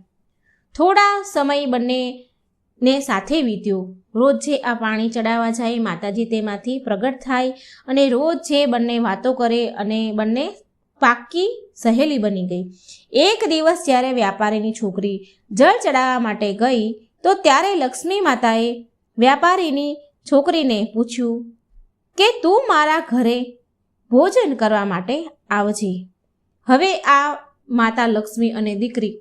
થોડા સમય બંનેને સાથે વીત્યો. રોજ જે આ પાણી ચડાવવા જાય, માતાજી તેમાંથી પ્રગટ થાય અને રોજ જે બંને વાતો કરે અને બંને પાક્કી સહેલી બની ગઈ. એક દિવસ જ્યારે વ્યાપારીની છોકરી જળ ચડાવવા માટે ગઈ, તો ત્યારે લક્ષ્મી માતાએ વ્યાપારીની છોકરીને પૂછ્યું કે તું મારા ઘરે ભોજન કરવા માટે આવજે. હવે આ માતા લક્ષ્મી અને દીકરી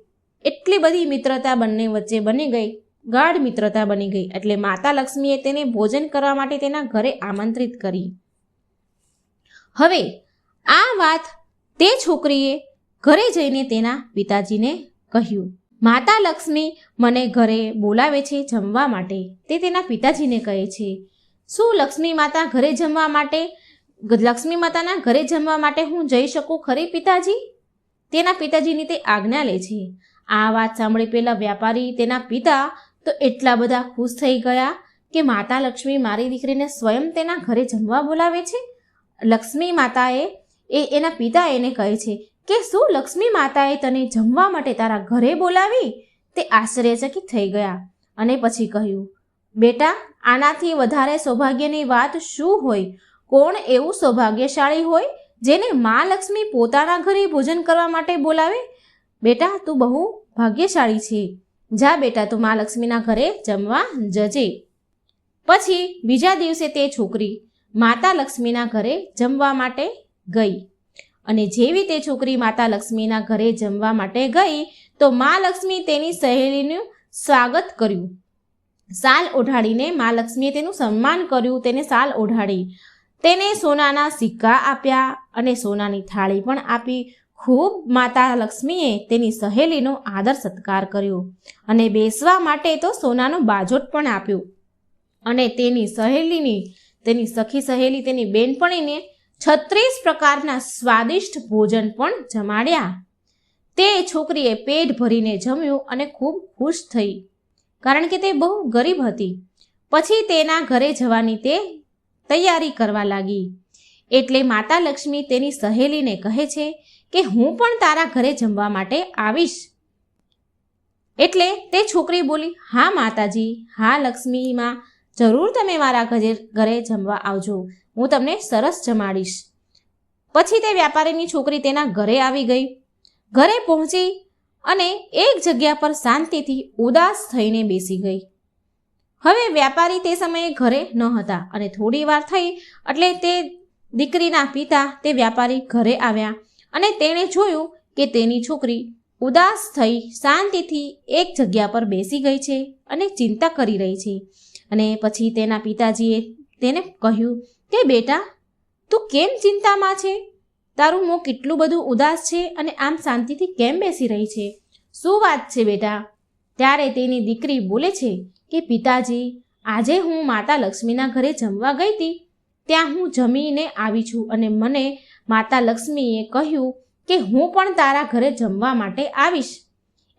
એટલી બધી મિત્રતા બંને વચ્ચે બની ગઈ, ગાઢ મિત્રતા બની ગઈ. એટલે માતા લક્ષ્મીએ તેને ભોજન કરવા માટે તેના ઘરે આમંત્રિત કરી. હવે આ વાત તે છોકરીએ ઘરે જઈને તેના પિતાજીને કહ્યું. માતા લક્ષ્મી મને ઘરે બોલાવે છે જમવા માટે, તે તેના પિતાજીને કહે છે. શું લક્ષ્મી માતા ઘરે જમવા માટે, લક્ષ્મી માતાના ઘરે જમવા માટે હું જઈ શકું ખરી પિતાજી? તેના પિતાજીની તે આજ્ઞા લે છે. આ વાત સાંભળી પેલા વ્યાપારી, તેના પિતા તો એટલા બધા ખુશ થઈ ગયા કે માતા લક્ષ્મી મારી દીકરીને સ્વયં તેના ઘરે જમવા બોલાવે છે. લક્ષ્મી માતાએ એના પિતા એને કહે છે કે શું લક્ષ્મી માતાએ તને જમવા માટે તારા ઘરે બોલાવી? તે આશ્ચર્યચકિત થઈ ગયા અને પછી કહ્યું, બેટા, આનાથી વધારે સૌભાગ્યની વાત શું હોય? કોણ એવું સૌભાગ્યશાળી હોય જેને મા લક્ષ્મી પોતાના ઘરે ભોજન કરવા માટે બોલાવે? બેટા, તું બહુ ભાગ્યશાળી છે. જા બેટા, તું મા લક્ષ્મીના ઘરે જમવા જજે. પછી બીજા દિવસે તે છોકરી માતા લક્ષ્મીના ઘરે જમવા માટે ગઈ. અને જેવી તે છોકરી માતા લક્ષ્મીના ઘરે જમવા માટે ગઈ, તો મા લક્ષ્મી તેની સહેલીનું સ્વાગત કર્યું. શાલ ઓઢાડીને મા લક્ષ્મીએ તેનું સન્માન કર્યું. તેને શાલ ઓઢાડી, તેને સોનાના સિક્કા આપ્યા અને સોનાની થાળી પણ આપી. ખૂબ માતા લક્ષ્મીએ તેની સહેલીનો આદર સત્કાર કર્યો અને બેસવા માટે તો સોનાનો બાજોટ પણ આપ્યો. અને તેની સહેલીની, તેની સખી સહેલી, તેની બેનપણીને 36 પ્રકારના સ્વાદિષ્ટ ભોજન પણ જમાડ્યા. તે છોકરીએ પેટ ભરીને જમ્યું અને ખૂબ ખુશ થઈ, કારણ કે તે બહુ ગરીબ હતી. પછી તેના ઘરે જવાની તે તૈયારી કરવા લાગી. એટલે માતા લક્ષ્મી તેની સહેલીને કહે છે કે હું પણ તારા ઘરે જમવા માટે આવીશ. એટલે તે છોકરી બોલી, હા માતાજી, હા લક્ષ્મીમાં, જરૂર તમે મારા ઘરે જમવા આવજો, હું તમને સરસ જમાડીશ. પછી તે વ્યાપારીની છોકરી તેના ઘરે આવી ગઈ. ઘરે પહોંચી અને એક જગ્યા પર શાંતિથી ઉદાસ થઈને બેસી ગઈ. હવે વ્યાપારી તે સમયે ઘરે ન હતા અને થોડી વાર થઈ એટલે તે દીકરીના પિતા તે વ્યાપારી ઘરે આવ્યા અને તેણે જોયું કે તેની છોકરી ઉદાસ થઈ શાંતિથી એક જગ્યા પર બેસી ગઈ છે અને ચિંતા કરી રહી છે. અને પછી તેના પિતાજીએ તેને કહ્યું કે બેટા, તું કેમ ચિંતામાં છે? તારું મોં કેટલું બધું ઉદાસ છે અને આમ શાંતિથી કેમ બેસી રહી છે? શું વાત છે બેટા? ત્યારે તેની દીકરી બોલે છે કે પિતાજી, આજે હું માતા લક્ષ્મીના ઘરે જમવા ગઈ હતી. ત્યાં હું જમીને આવી છું અને મને માતા લક્ષ્મીએ કહ્યું કે હું પણ તારા ઘરે જમવા માટે આવીશ.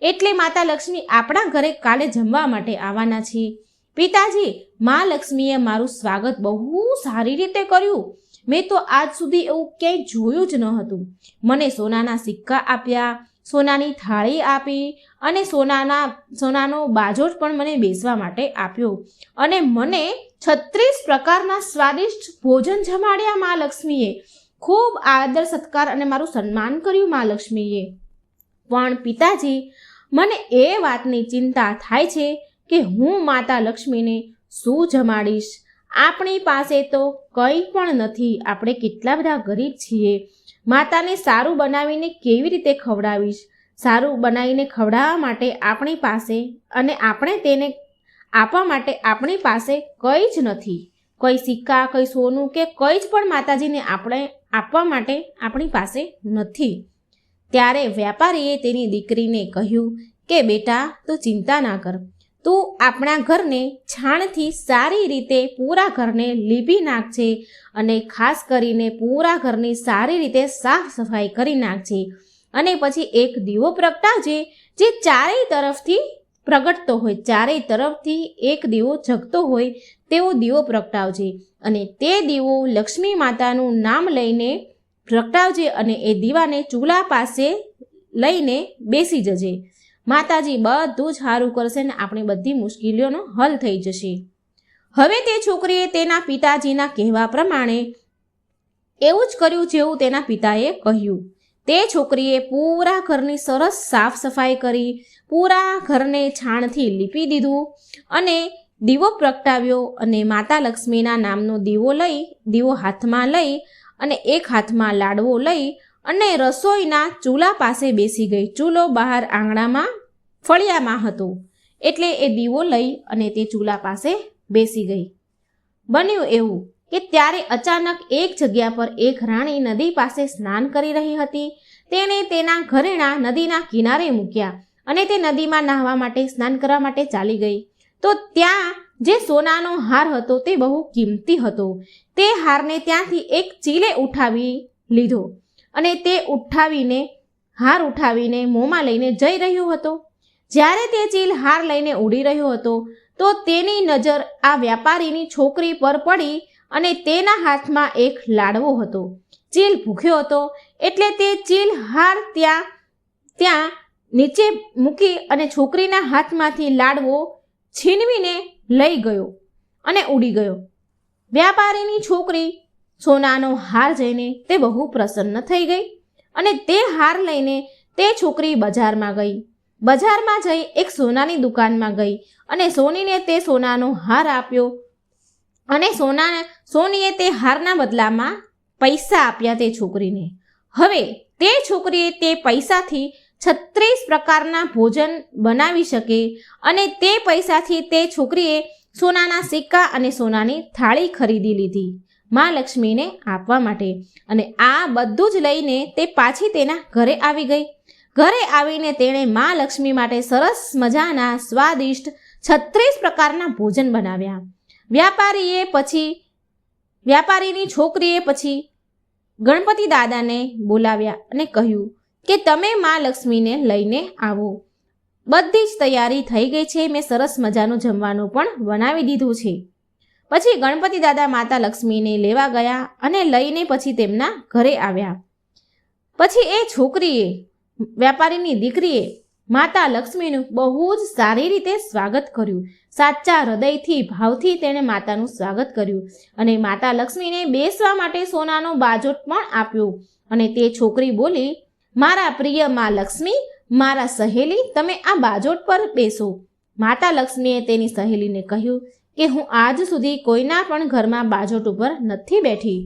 એટલે માતા લક્ષ્મી આપણા ઘરે કાલે જમવા માટે આવવાના છે. પિતાજી, મા લક્ષ્મીએ મારું સ્વાગત બહુ સારી રીતે કર્યું. મેં તો આજ સુધી એવું ક્યાંય જોયું જ ન હતું. મને સોનાના સિક્કા આપ્યા, સોનાની થાળી આપી અને સોનાનો બાજોટ પણ મને બેસવા માટે આપ્યો અને મને 36 પ્રકારના સ્વાદિષ્ટ ભોજન જમાડ્યા મા લક્ષ્મીએ. ખૂબ આદર સત્કાર અને મારું સન્માન કર્યું મા લક્ષ્મીએ. પણ પિતાજી, મને એ વાતની ચિંતા થાય છે કે હું માતા લક્ષ્મીને શું જમાડીશ? આપણી પાસે તો કંઈ પણ નથી. આપણે કેટલા બધા ગરીબ છીએ. માતાને સારું બનાવીને કેવી રીતે ખવડાવીશ? સારું બનાવીને ખવડાવવા માટે આપણી પાસે અને આપણે તેને આપવા માટે આપણી પાસે કંઈ જ નથી. કોઈ સિક્કા, કોઈ સોનું કે કંઈ જ પણ માતાજીને આપણે આપવા માટે આપણી પાસે નથી. ત્યારે વ્યાપારીએ તેની દીકરીને કહ્યું કે બેટા, તું ચિંતા ના કર. તું આપણા ઘરને છાણથી સારી રીતે પૂરા ઘરને લીપી નાખજે અને ખાસ કરીને પૂરા ઘરની સારી રીતે સાફ સફાઈ કરી નાખજે અને પછી એક દીવો પ્રગટાવજે જે ચારેય તરફથી પ્રગટતો હોય, ચારેય તરફથી એક દીવો જગતો હોય તેવો દીવો પ્રગટાવજે અને તે દીવો લક્ષ્મી માતાનું નામ લઈને પ્રગટાવજે અને એ દીવાને ચૂલા પાસે લઈને બેસી જજે. માતાજી બધું જ સારું કરશે ને આપણી બધી મુશ્કેલીઓનો હલ થઈ જશે. હવે તે છોકરીએ તેના પિતાજીના કહેવા પ્રમાણે એવું જ કર્યું જેવું તેના પિતાએ કહ્યું. તે છોકરીએ પૂરા ઘરની સરસ સાફ સફાઈ કરી, પૂરા ઘરને છાણથી લીપી દીધું અને દીવો પ્રગટાવ્યો અને માતા લક્ષ્મીના નામનો દીવો હાથમાં લઈ અને એક હાથમાં લાડવો લઈ અને રસોઈના ચૂલા પાસે બેસી ગઈ. ચૂલો બહાર આંગણામાં ફળિયામાં હતો એટલે એ દીવો લઈ અને તે ચૂલા પાસે બેસી ગઈ. બન્યું એવું કે ત્યારે અચાનક એક જગ્યા પર એક રાણી નદી પાસે સ્નાન કરી રહી હતી. તેણે તેના ઘરેણા નદીના કિનારે મૂક્યા અને તે નદીમાં નહાવા માટે, સ્નાન કરવા માટે ચાલી ગઈ. તો ત્યાં જે સોનાનો હાર હતો તે બહુ કિંમતી હતો. તે હારને ત્યાંથી એક ચીલે ઉઠાવી લીધો અને તે હાર ઉઠાવીને મોંમાં લઈને જઈ રહ્યો હતો. જ્યારે તે ચીલ હાર લઈને ઉડી રહ્યો હતો તો તેની નજર આ વ્યાપારીની છોકરી પર પડી અને તેના હાથમાં એક લાડવો હતો. ચીલ ભૂખ્યો હતો એટલે તે ચીલ હાર ત્યાં નીચે મૂકી અને છોકરીના હાથમાંથી લાડવો છીનવીને લઈ ગયો અને ઉડી ગયો. વ્યાપારીની છોકરી સોનાનો હાર જોઈને તે બહુ પ્રસન્ન થઈ ગઈ અને તે હાર લઈને તે છોકરી બજારમાં ગઈ. બજારમાં જઈ એક સોનાની દુકાનમાં ગઈ અને સોનીને તે સોનાનો હાર આપ્યો અને સોનીએ તે હારના બદલામાં પૈસા આપ્યા તે છોકરીને. હવે તે છોકરીએ તે પૈસાથી 36 પ્રકારના ભોજન બનાવી શકે અને તે પૈસાથી તે છોકરીએ સોનાના સિક્કા અને સોનાની થાળી ખરીદી લીધી મા લક્ષ્મીને આપવા માટે. અને આ બધું જ લઈને તે પાછી તેના ઘરે આવી ગઈ. ઘરે આવીને તેણે મા લક્ષ્મી માટે સરસ મજાના સ્વાદિષ્ટ 36 પ્રકારના ભોજન બનાવ્યા. વ્યાપારીની છોકરીએ પછી ગણપતિ દાદાને બોલાવ્યા અને કહ્યું કે તમે મા લક્ષ્મીને લઈને આવો. બધી જ તૈયારી થઈ ગઈ છે. મેં સરસ મજાનું જમવાનું પણ બનાવી દીધું છે. પછી ગણપતિ દાદા માતા લક્ષ્મીને લેવા ગયા અને લઈને પછી તેમના ઘરે આવ્યા. પછી એ છોકરીએ, વ્યાપારીની દીકરીએ માતા લક્ષ્મીનું બહુ જ સારી રીતે સ્વાગત કર્યું. સાચા હૃદયથી, ભાવથી તેણે માતાનું સ્વાગત કર્યું અને માતા લક્ષ્મીને બેસવા માટે સોનાનો બાજોટ પણ આપ્યો. અને તે છોકરી બોલી, મારા પ્રિય મા લક્ષ્મી, મારા સહેલી, તમે આ બાજોટ પર બેસો. માતા લક્ષ્મીએ તેની સહેલીને કહ્યું કે હું આજ સુધી કોઈના પણ ઘરમાં બાજોટ ઉપર નથી બેઠી.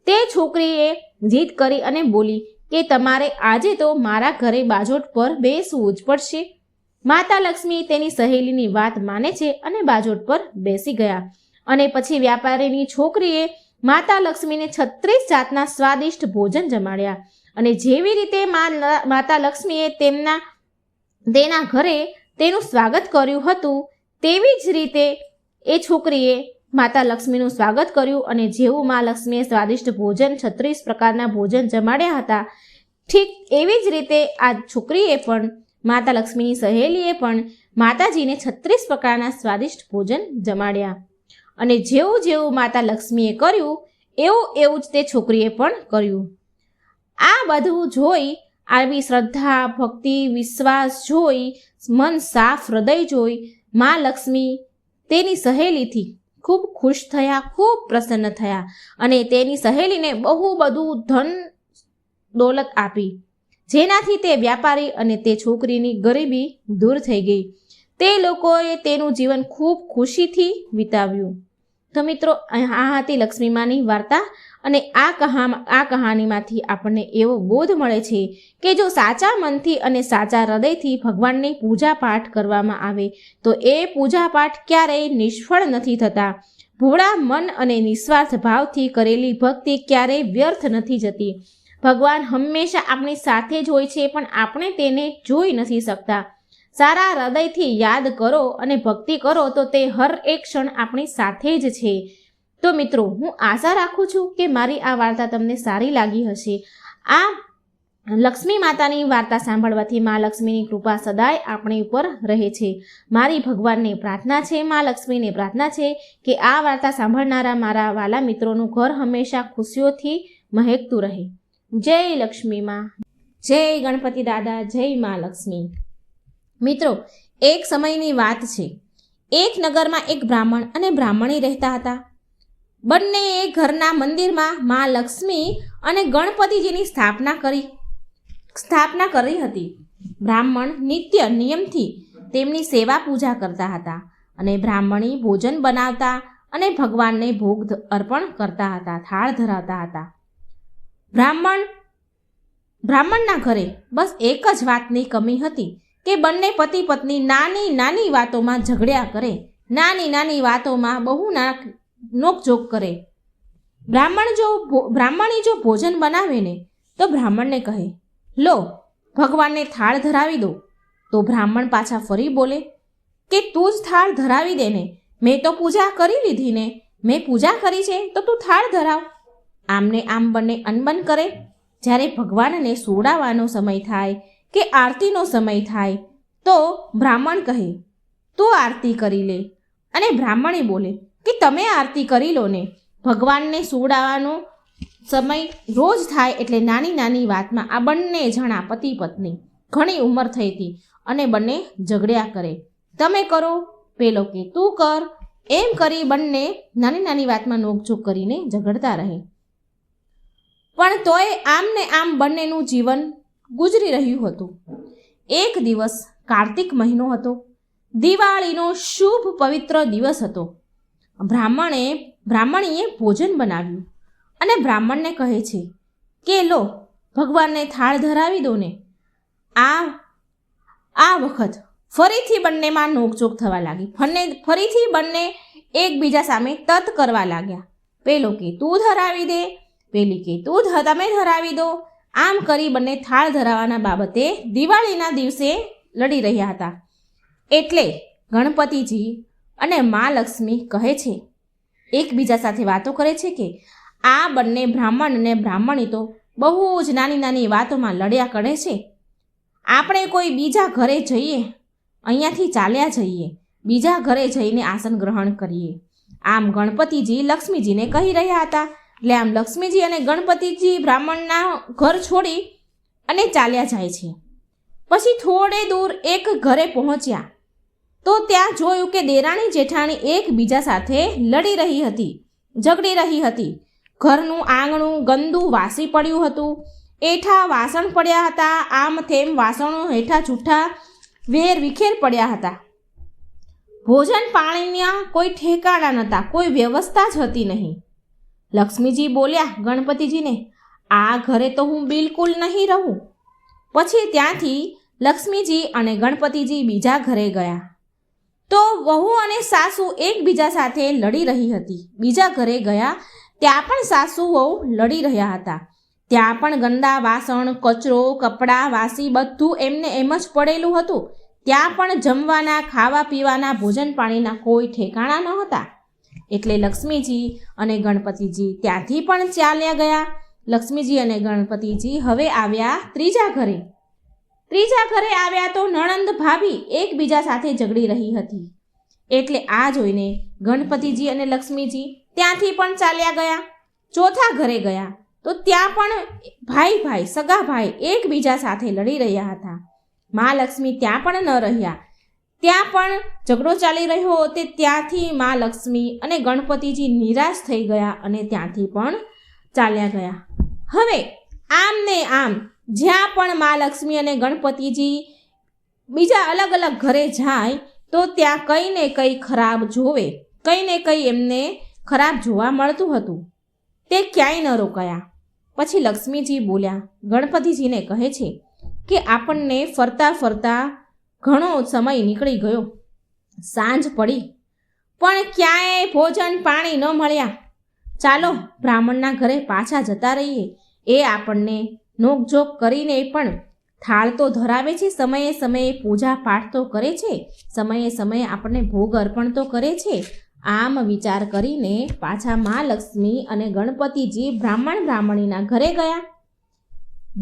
તે છોકરીએ જીદ કરી અને બોલી કે તમારે આજે તો મારા ઘરે બાજોટ પર બેસવું જ પડશે. માતા લક્ષ્મી તેની સહેલીની વાત માને છે અને બાજોટ પર બેસી ગયા. અને પછી વ્યાપારીની છોકરીએ માતા લક્ષ્મીને 36 જાતના સ્વાદિષ્ટ ભોજન જમાડ્યા. અને જેવી રીતે માતા લક્ષ્મીએ તેના ઘરે તેનું સ્વાગત કર્યું હતું તેવી જ રીતે એ છોકરીએ માતા લક્ષ્મીનું સ્વાગત કર્યું. અને જેવું મા લક્ષ્મીએ સ્વાદિષ્ટ ભોજન 36 પ્રકારના ભોજન જમાડ્યા હતા, ઠીક એવી જ રીતે આ છોકરીએ પણ, માતા લક્ષ્મીની સહેલીએ પણ માતાજીને 36 પ્રકારના સ્વાદિષ્ટ ભોજન જમાડ્યા. અને જેવું જેવું માતા લક્ષ્મીએ કર્યું એવું જ તે છોકરીએ પણ કર્યું. આ બધું જોઈ, આવી શ્રદ્ધા, ભક્તિ, વિશ્વાસ જોઈ, મન સાફ હૃદય જોઈ મા લક્ષ્મી તેની સહેલીથી ખૂબ ખુશ થયા, ખૂબ પ્રસન્ન થયા અને તેની સહેલીને બહુ બધું ધન દોલત આપી, જેનાથી તે વ્યાપારી અને તે છોકરીની ગરીબી દૂર થઈ ગઈ. તે લોકોએ તેનું જીવન ખૂબ ખુશીથી વિતાવ્યું. તો મિત્રો, આ હતી લક્ષ્મીમાની વાર્તા. અને આ કહાનીમાંથી આપણને એવો બોધ મળે છે કે જો સાચા મનથી અને સાચા હૃદયથી ભગવાનની પૂજા પાઠ કરવામાં આવે તો એ પૂજા પાઠ ક્યારેય નિષ્ફળ નથી થતા. ભોળા મન અને નિસ્વાર્થ ભાવથી કરેલી ભક્તિ ક્યારેય વ્યર્થ નથી જતી. ભગવાન હંમેશા આપણી સાથે જ હોય છે, પણ આપણે તેને જોઈ નથી શકતા. સારા હૃદયથી યાદ કરો અને ભક્તિ કરો તો તે હર એક ક્ષણ આપણી સાથે જ છે. તો મિત્રો, હું આશા રાખું છું કે મારી આ વાર્તા તમને સારી લાગી હશે. આ લક્ષ્મી માતાની વાર્તા સાંભળવાથી મા લક્ષ્મીની કૃપા સદાય આપણી ઉપર રહે છે. મારી ભગવાનને પ્રાર્થના છે, મા લક્ષ્મીને પ્રાર્થના છે કે આ વાર્તા સાંભળનારા મારા વાલા મિત્રોનું ઘર હંમેશા ખુશીઓથી મહેકતું રહે. જય લક્ષ્મી માં, જય ગણપતિ દાદા, જય મા લક્ષ્મી. મિત્રો, એક સમયની વાત છે. એક નગરમાં એક બ્રાહ્મણ અને બ્રાહ્મણી રહેતા હતા. બંનેએ ઘરના મંદિરમાં મા લક્ષ્મી અને ગણપતિજીની સ્થાપના કરી હતી. બ્રાહ્મણ નિત્ય નિયમથી તેમની સેવા પૂજા કરતા હતા અને બ્રાહ્મણી ભોજન બનાવતા અને ભગવાનને ભોગ અર્પણ કરતા હતા, થાળ ધરાવતા હતા. બ્રાહ્મણના ઘરે બસ એક જ વાતની કમી હતી કે બંને પતિ પત્ની નાની નાની વાતોમાં ઝઘડ્યા કરે, નાની નાની વાતોમાં બહુ નોકઝોક કરે. બ્રાહ્મણી જો ભોજન બનાવે ને તો બ્રાહ્મણને કહે, લો ભગવાનને થાળ ધરાવી દો. તો બ્રાહ્મણ પાછા ફરી બોલે કે તું જ થાળ ધરાવી દે ને, મેં તો પૂજા કરી લીધી ને, મેં પૂજા કરી છે તો તું થાળ ધરાવ. આમને આમ બંને અનબન કરે. જ્યારે ભગવાનને સોડાવવાનો સમય થાય કે આરતીનો સમય થાય તો બ્રાહ્મણ કહે, તું આરતી કરી લે. અને બ્રાહ્મણી બોલે કે તમે આરતી કરી લો ને. ભગવાનને સોડાવવાનો સમય રોજ થાય એટલે નાની નાની વાતમાં આ બંને જણા પતિ પત્ની, ઘણી ઉંમર થઈ હતી અને બંને ઝઘડ્યા કરે. તમે કરો, પેલો કે તું કર, એમ કરી બંને નાની નાની વાતમાં નોકઝોક કરીને ઝઘડતા રહે. પણ તોય આમ ને આમ બંનેનું જીવન ગુજરી રહ્યું હતું. એક દિવસ કાર્તિક મહિનો હતો. દિવાળીનો શુભ પવિત્ર દિવસ હતો. બ્રાહ્મણીએ ભોજન બનાવ્યું અને બ્રાહ્મણને કહે છે કે લો ભગવાનને થાળ ધરાવી દો ને. આ વખત ફરીથી બંનેમાં નોકઝોક થવા લાગી. ફરીથી બંને એકબીજા સામે તત કરવા લાગ્યા. પેલો કે તું ધરાવી દે, પેલી કે તમે ધરાવી દો. આમ કરી બંને થાળ ધરાવવાના બાબતે દિવાળીના દિવસે લડી રહ્યા હતા. એટલે ગણપતિજી અને મા લક્ષ્મી કહે છે, એકબીજા સાથે વાતો કરે છે કે આ બંને બ્રાહ્મણ અને બ્રાહ્મણી તો બહુ જ નાની નાની વાતોમાં લડ્યા કરે છે. આપણે કોઈ બીજા ઘરે જઈએ, અહીંયાથી ચાલ્યા જઈએ, બીજા ઘરે જઈને આસન ગ્રહણ કરીએ. આમ ગણપતિજી લક્ષ્મીજીને કહી રહ્યા હતા. એટલે આમ લક્ષ્મીજી અને ગણપતિજી બ્રાહ્મણના ઘર છોડી અને ચાલ્યા જાય છે. પછી થોડે દૂર એક ઘરે પહોંચ્યા તો ત્યાં જોયું કે દેરાણી જેઠાણી એકબીજા સાથે લડી રહી હતી, ઝઘડી રહી હતી. ઘરનું આંગણું ગંદુ વાસી પડ્યું હતું, એઠા વાસણ પડ્યા હતા, આમ તેમ વાસણો હેઠા જૂઠા વેર વિખેર પડ્યા હતા. ભોજન પાણીના કોઈ ઠેકાણા નહોતા, કોઈ વ્યવસ્થા જ હતી નહીં. લક્ષ્મીજી બોલ્યા ગણપતિજીને, આ ઘરે તો હું બિલકુલ નહીં રહું. પછી ત્યાંથી લક્ષ્મીજી અને ગણપતિજી બીજા ઘરે ગયા તો વહુ અને સાસુ એકબીજા સાથે લડી રહી હતી. બીજા ઘરે ગયા ત્યાં પણ સાસુ વહુ લડી રહ્યા હતા. ત્યાં પણ ગંદા વાસણ, કચરો, કપડાં, વાસી બધું એમને એમ જ પડેલું હતું. ત્યાં પણ જમવાના, ખાવા પીવાના, ભોજન પાણીના કોઈ ઠેકાણા ન હતા. એટલે લક્ષ્મીજી અને ગણપતિજી ત્યાંથી પણ ચાલ્યા ગયા. લક્ષ્મીજી અને ગણપતિજી હવે આવ્યા ત્રીજા ઘરે. ત્રીજા ઘરે આવ્યા તો નણંદ ભાભી એકબીજા સાથે ઝઘડી રહી હતી. એટલે આ જોઈને ગણપતિજી અને લક્ષ્મીજી ત્યાંથી પણ ચાલ્યા ગયા. ચોથા ઘરે ગયા તો ત્યાં પણ ભાઈ સગા ભાઈ એકબીજા સાથે લડી રહ્યા હતા. મા લક્ષ્મી ત્યાં પણ ન રહ્યા. ત્યાં પણ ઝઘડો ચાલી રહ્યો તે ત્યાંથી મા લક્ષ્મી અને ગણપતિજી નિરાશ થઈ ગયા અને ત્યાંથી પણ ચાલ્યા ગયા. હવે આમ ને આમ જ્યાં પણ મા લક્ષ્મી અને ગણપતિજી બીજા અલગ અલગ ઘરે જાય તો ત્યાં કંઈ ને કંઈ ખરાબ જોવે, કંઈ ને કંઈ એમને ખરાબ જોવા મળતું હતું. તે ક્યાંય ન રોકાયા. પછી લક્ષ્મીજી બોલ્યા, ગણપતિજીને કહે છે કે આપણને ફરતા ફરતા ઘણો સમય નીકળી ગયો, સાંજ પડી, પણ ક્યાંય ભોજન પાણી ન મળ્યા. ચાલો બ્રાહ્મણના ઘરે પાછા જતા રહીએ. એ આપણને નોકઝોક કરીને પણ થાળ તો ધરાવે છે, સમયે સમયે પૂજા પાઠ તો કરે છે, સમયે સમયે આપણને ભોગ અર્પણ તો કરે છે. આમ વિચાર કરીને પાછા મા લક્ષ્મી અને ગણપતિજી બ્રાહ્મણીના ઘરે ગયા.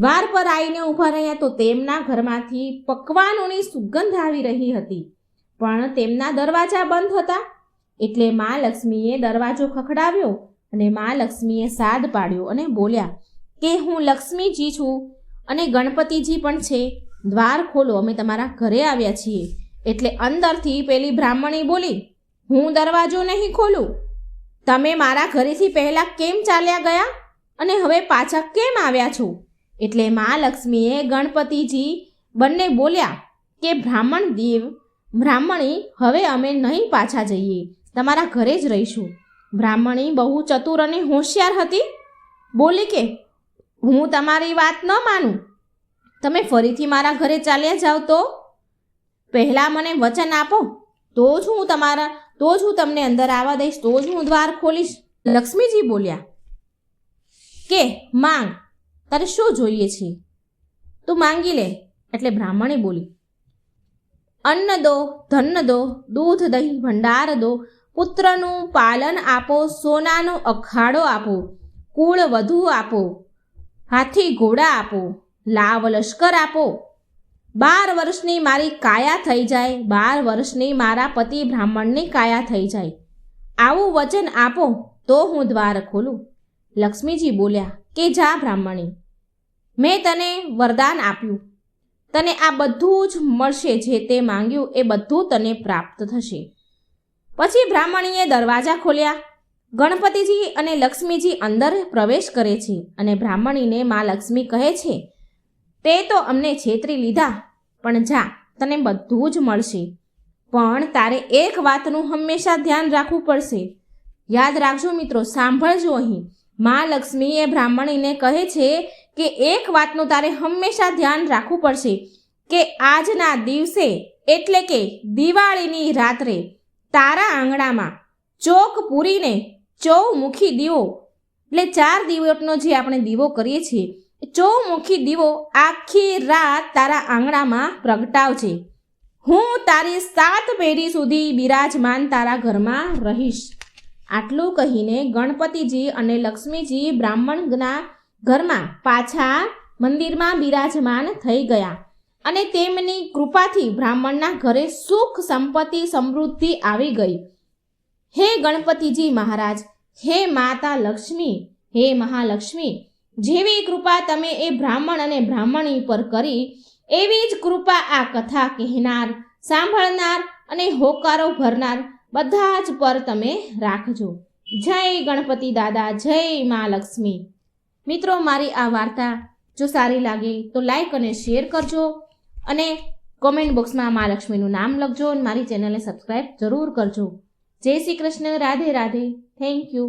દ્વાર પર આવીને ઊભા રહ્યા તો તેમના ઘરમાંથી પકવાનોની સુગંધ આવી રહી હતી, પણ તેમના દરવાજા બંધ હતા. એટલે મા લક્ષ્મીએ દરવાજો ખખડાવ્યો અને મા લક્ષ્મીએ સાદ પાડ્યો અને બોલ્યા કે હું લક્ષ્મીજી છું અને ગણપતિજી પણ છે, દ્વાર ખોલો, અમે તમારા ઘરે આવ્યા છીએ. એટલે અંદરથી પેલી બ્રાહ્મણી બોલી, હું દરવાજો નહીં ખોલું. તમે મારા ઘરેથી પહેલાં કેમ ચાલ્યા ગયા અને હવે પાછા કેમ આવ્યા છો? એટલે મા લક્ષ્મીએ ગણપતિજી બંને બોલ્યા કે બ્રાહ્મણી, હવે અમે નહીં પાછા જઈએ, તમારા ઘરે જ રહીશું. બ્રાહ્મણી બહુ ચતુર અને હોશિયાર હતી. બોલી કે હું તમારી વાત ન માનું. તમે ફરીથી મારા ઘરે ચાલ્યા જાઓ તો પહેલાં મને વચન આપો, તો જ હું તમને અંદર આવવા દઈશ, તો જ હું દ્વાર ખોલીશ. લક્ષ્મીજી બોલ્યા કે માંગ, તારે શું જોઈએ છે તું માંગી લે. એટલે બ્રાહ્મણી બોલી, અન્ન દો, ધન દો, દૂધ દહીં ભંડાર દો, પુત્રનું પાલન આપો, સોનાનો અખાડો આપો, કુળ વધુ આપો, હાથી ઘોડા આપો, લાવ લશ્કર આપો. 12 વર્ષની મારી કાયા થઈ જાય, 12 વર્ષની મારા પતિ બ્રાહ્મણની કાયા થઈ જાય, આવું વચન આપો તો હું દ્વાર ખોલું. લક્ષ્મીજી બોલ્યા કે જા બ્રાહ્મણી, મેં તને વરદાન આપ્યું, તને આ બધું જ મળશે, જે તે માંગ્યું એ બધું તને પ્રાપ્ત થશે. પછી બ્રાહ્મણીએ દરવાજા ખોલ્યા. ગણપતિજી અને લક્ષ્મીજી અંદર પ્રવેશ કરે છે અને બ્રાહ્મણીને મા લક્ષ્મી કહે છે, તે તો અમને છેતરી લીધા, પણ જા, તને બધું જ મળશે. પણ તારે એક વાતનું હંમેશા ધ્યાન રાખવું પડશે. યાદ રાખજો મિત્રો, સાંભળજો. અહીં મા લક્ષ્મી એ બ્રાહ્મણીને કહે છે કે એક વાતનું તારે હંમેશા ધ્યાન રાખવું પડશે કે આજના દિવસે એટલે કે દિવાળીની રાત્રે તારા આંગણામાં ચોક પૂરીને ચૌમુખી દીવો એટલે 4 દિવસનો જે આપણે દીવો કરીએ છીએ ચૌમુખી દીવો આખી રાત તારા આંગણામાં પ્રગટાવજે. હું તારી 7 પેઢી સુધી બિરાજમાન તારા ઘરમાં રહીશ. આટલું કહીને ગણપતિજી અને લક્ષ્મીજી બ્રાહ્મણના ઘરમાં પાછા મંદિરમાં બિરાજમાન થઈ ગયા અને તેમની કૃપાથી બ્રાહ્મણના ઘરે સુખ સંપત્તિ સમૃદ્ધિ આવી ગઈ. હે ગણપતિજી મહારાજ, હે માતા લક્ષ્મી, હે મહાલક્ષ્મી, જેવી કૃપા તમે એ બ્રાહ્મણ અને બ્રાહ્મણી પર કરી એવી જ કૃપા આ કથા કહેનાર, સાંભળનાર અને હોકારો ભરનાર બધા જ પર તમે રાખજો. જય ગણપતિ દાદા, જય મા લક્ષ્મી. મિત્રો, મારી આ વાર્તા જો સારી લાગે તો લાઈક અને શેર કરજો અને કોમેન્ટ બોક્સમાં મા લક્ષ્મીનું નામ લખજો અને મારી ચેનલને સબસ્ક્રાઈબ જરૂર કરજો. જય શ્રી કૃષ્ણ. રાધે રાધે. Thank you.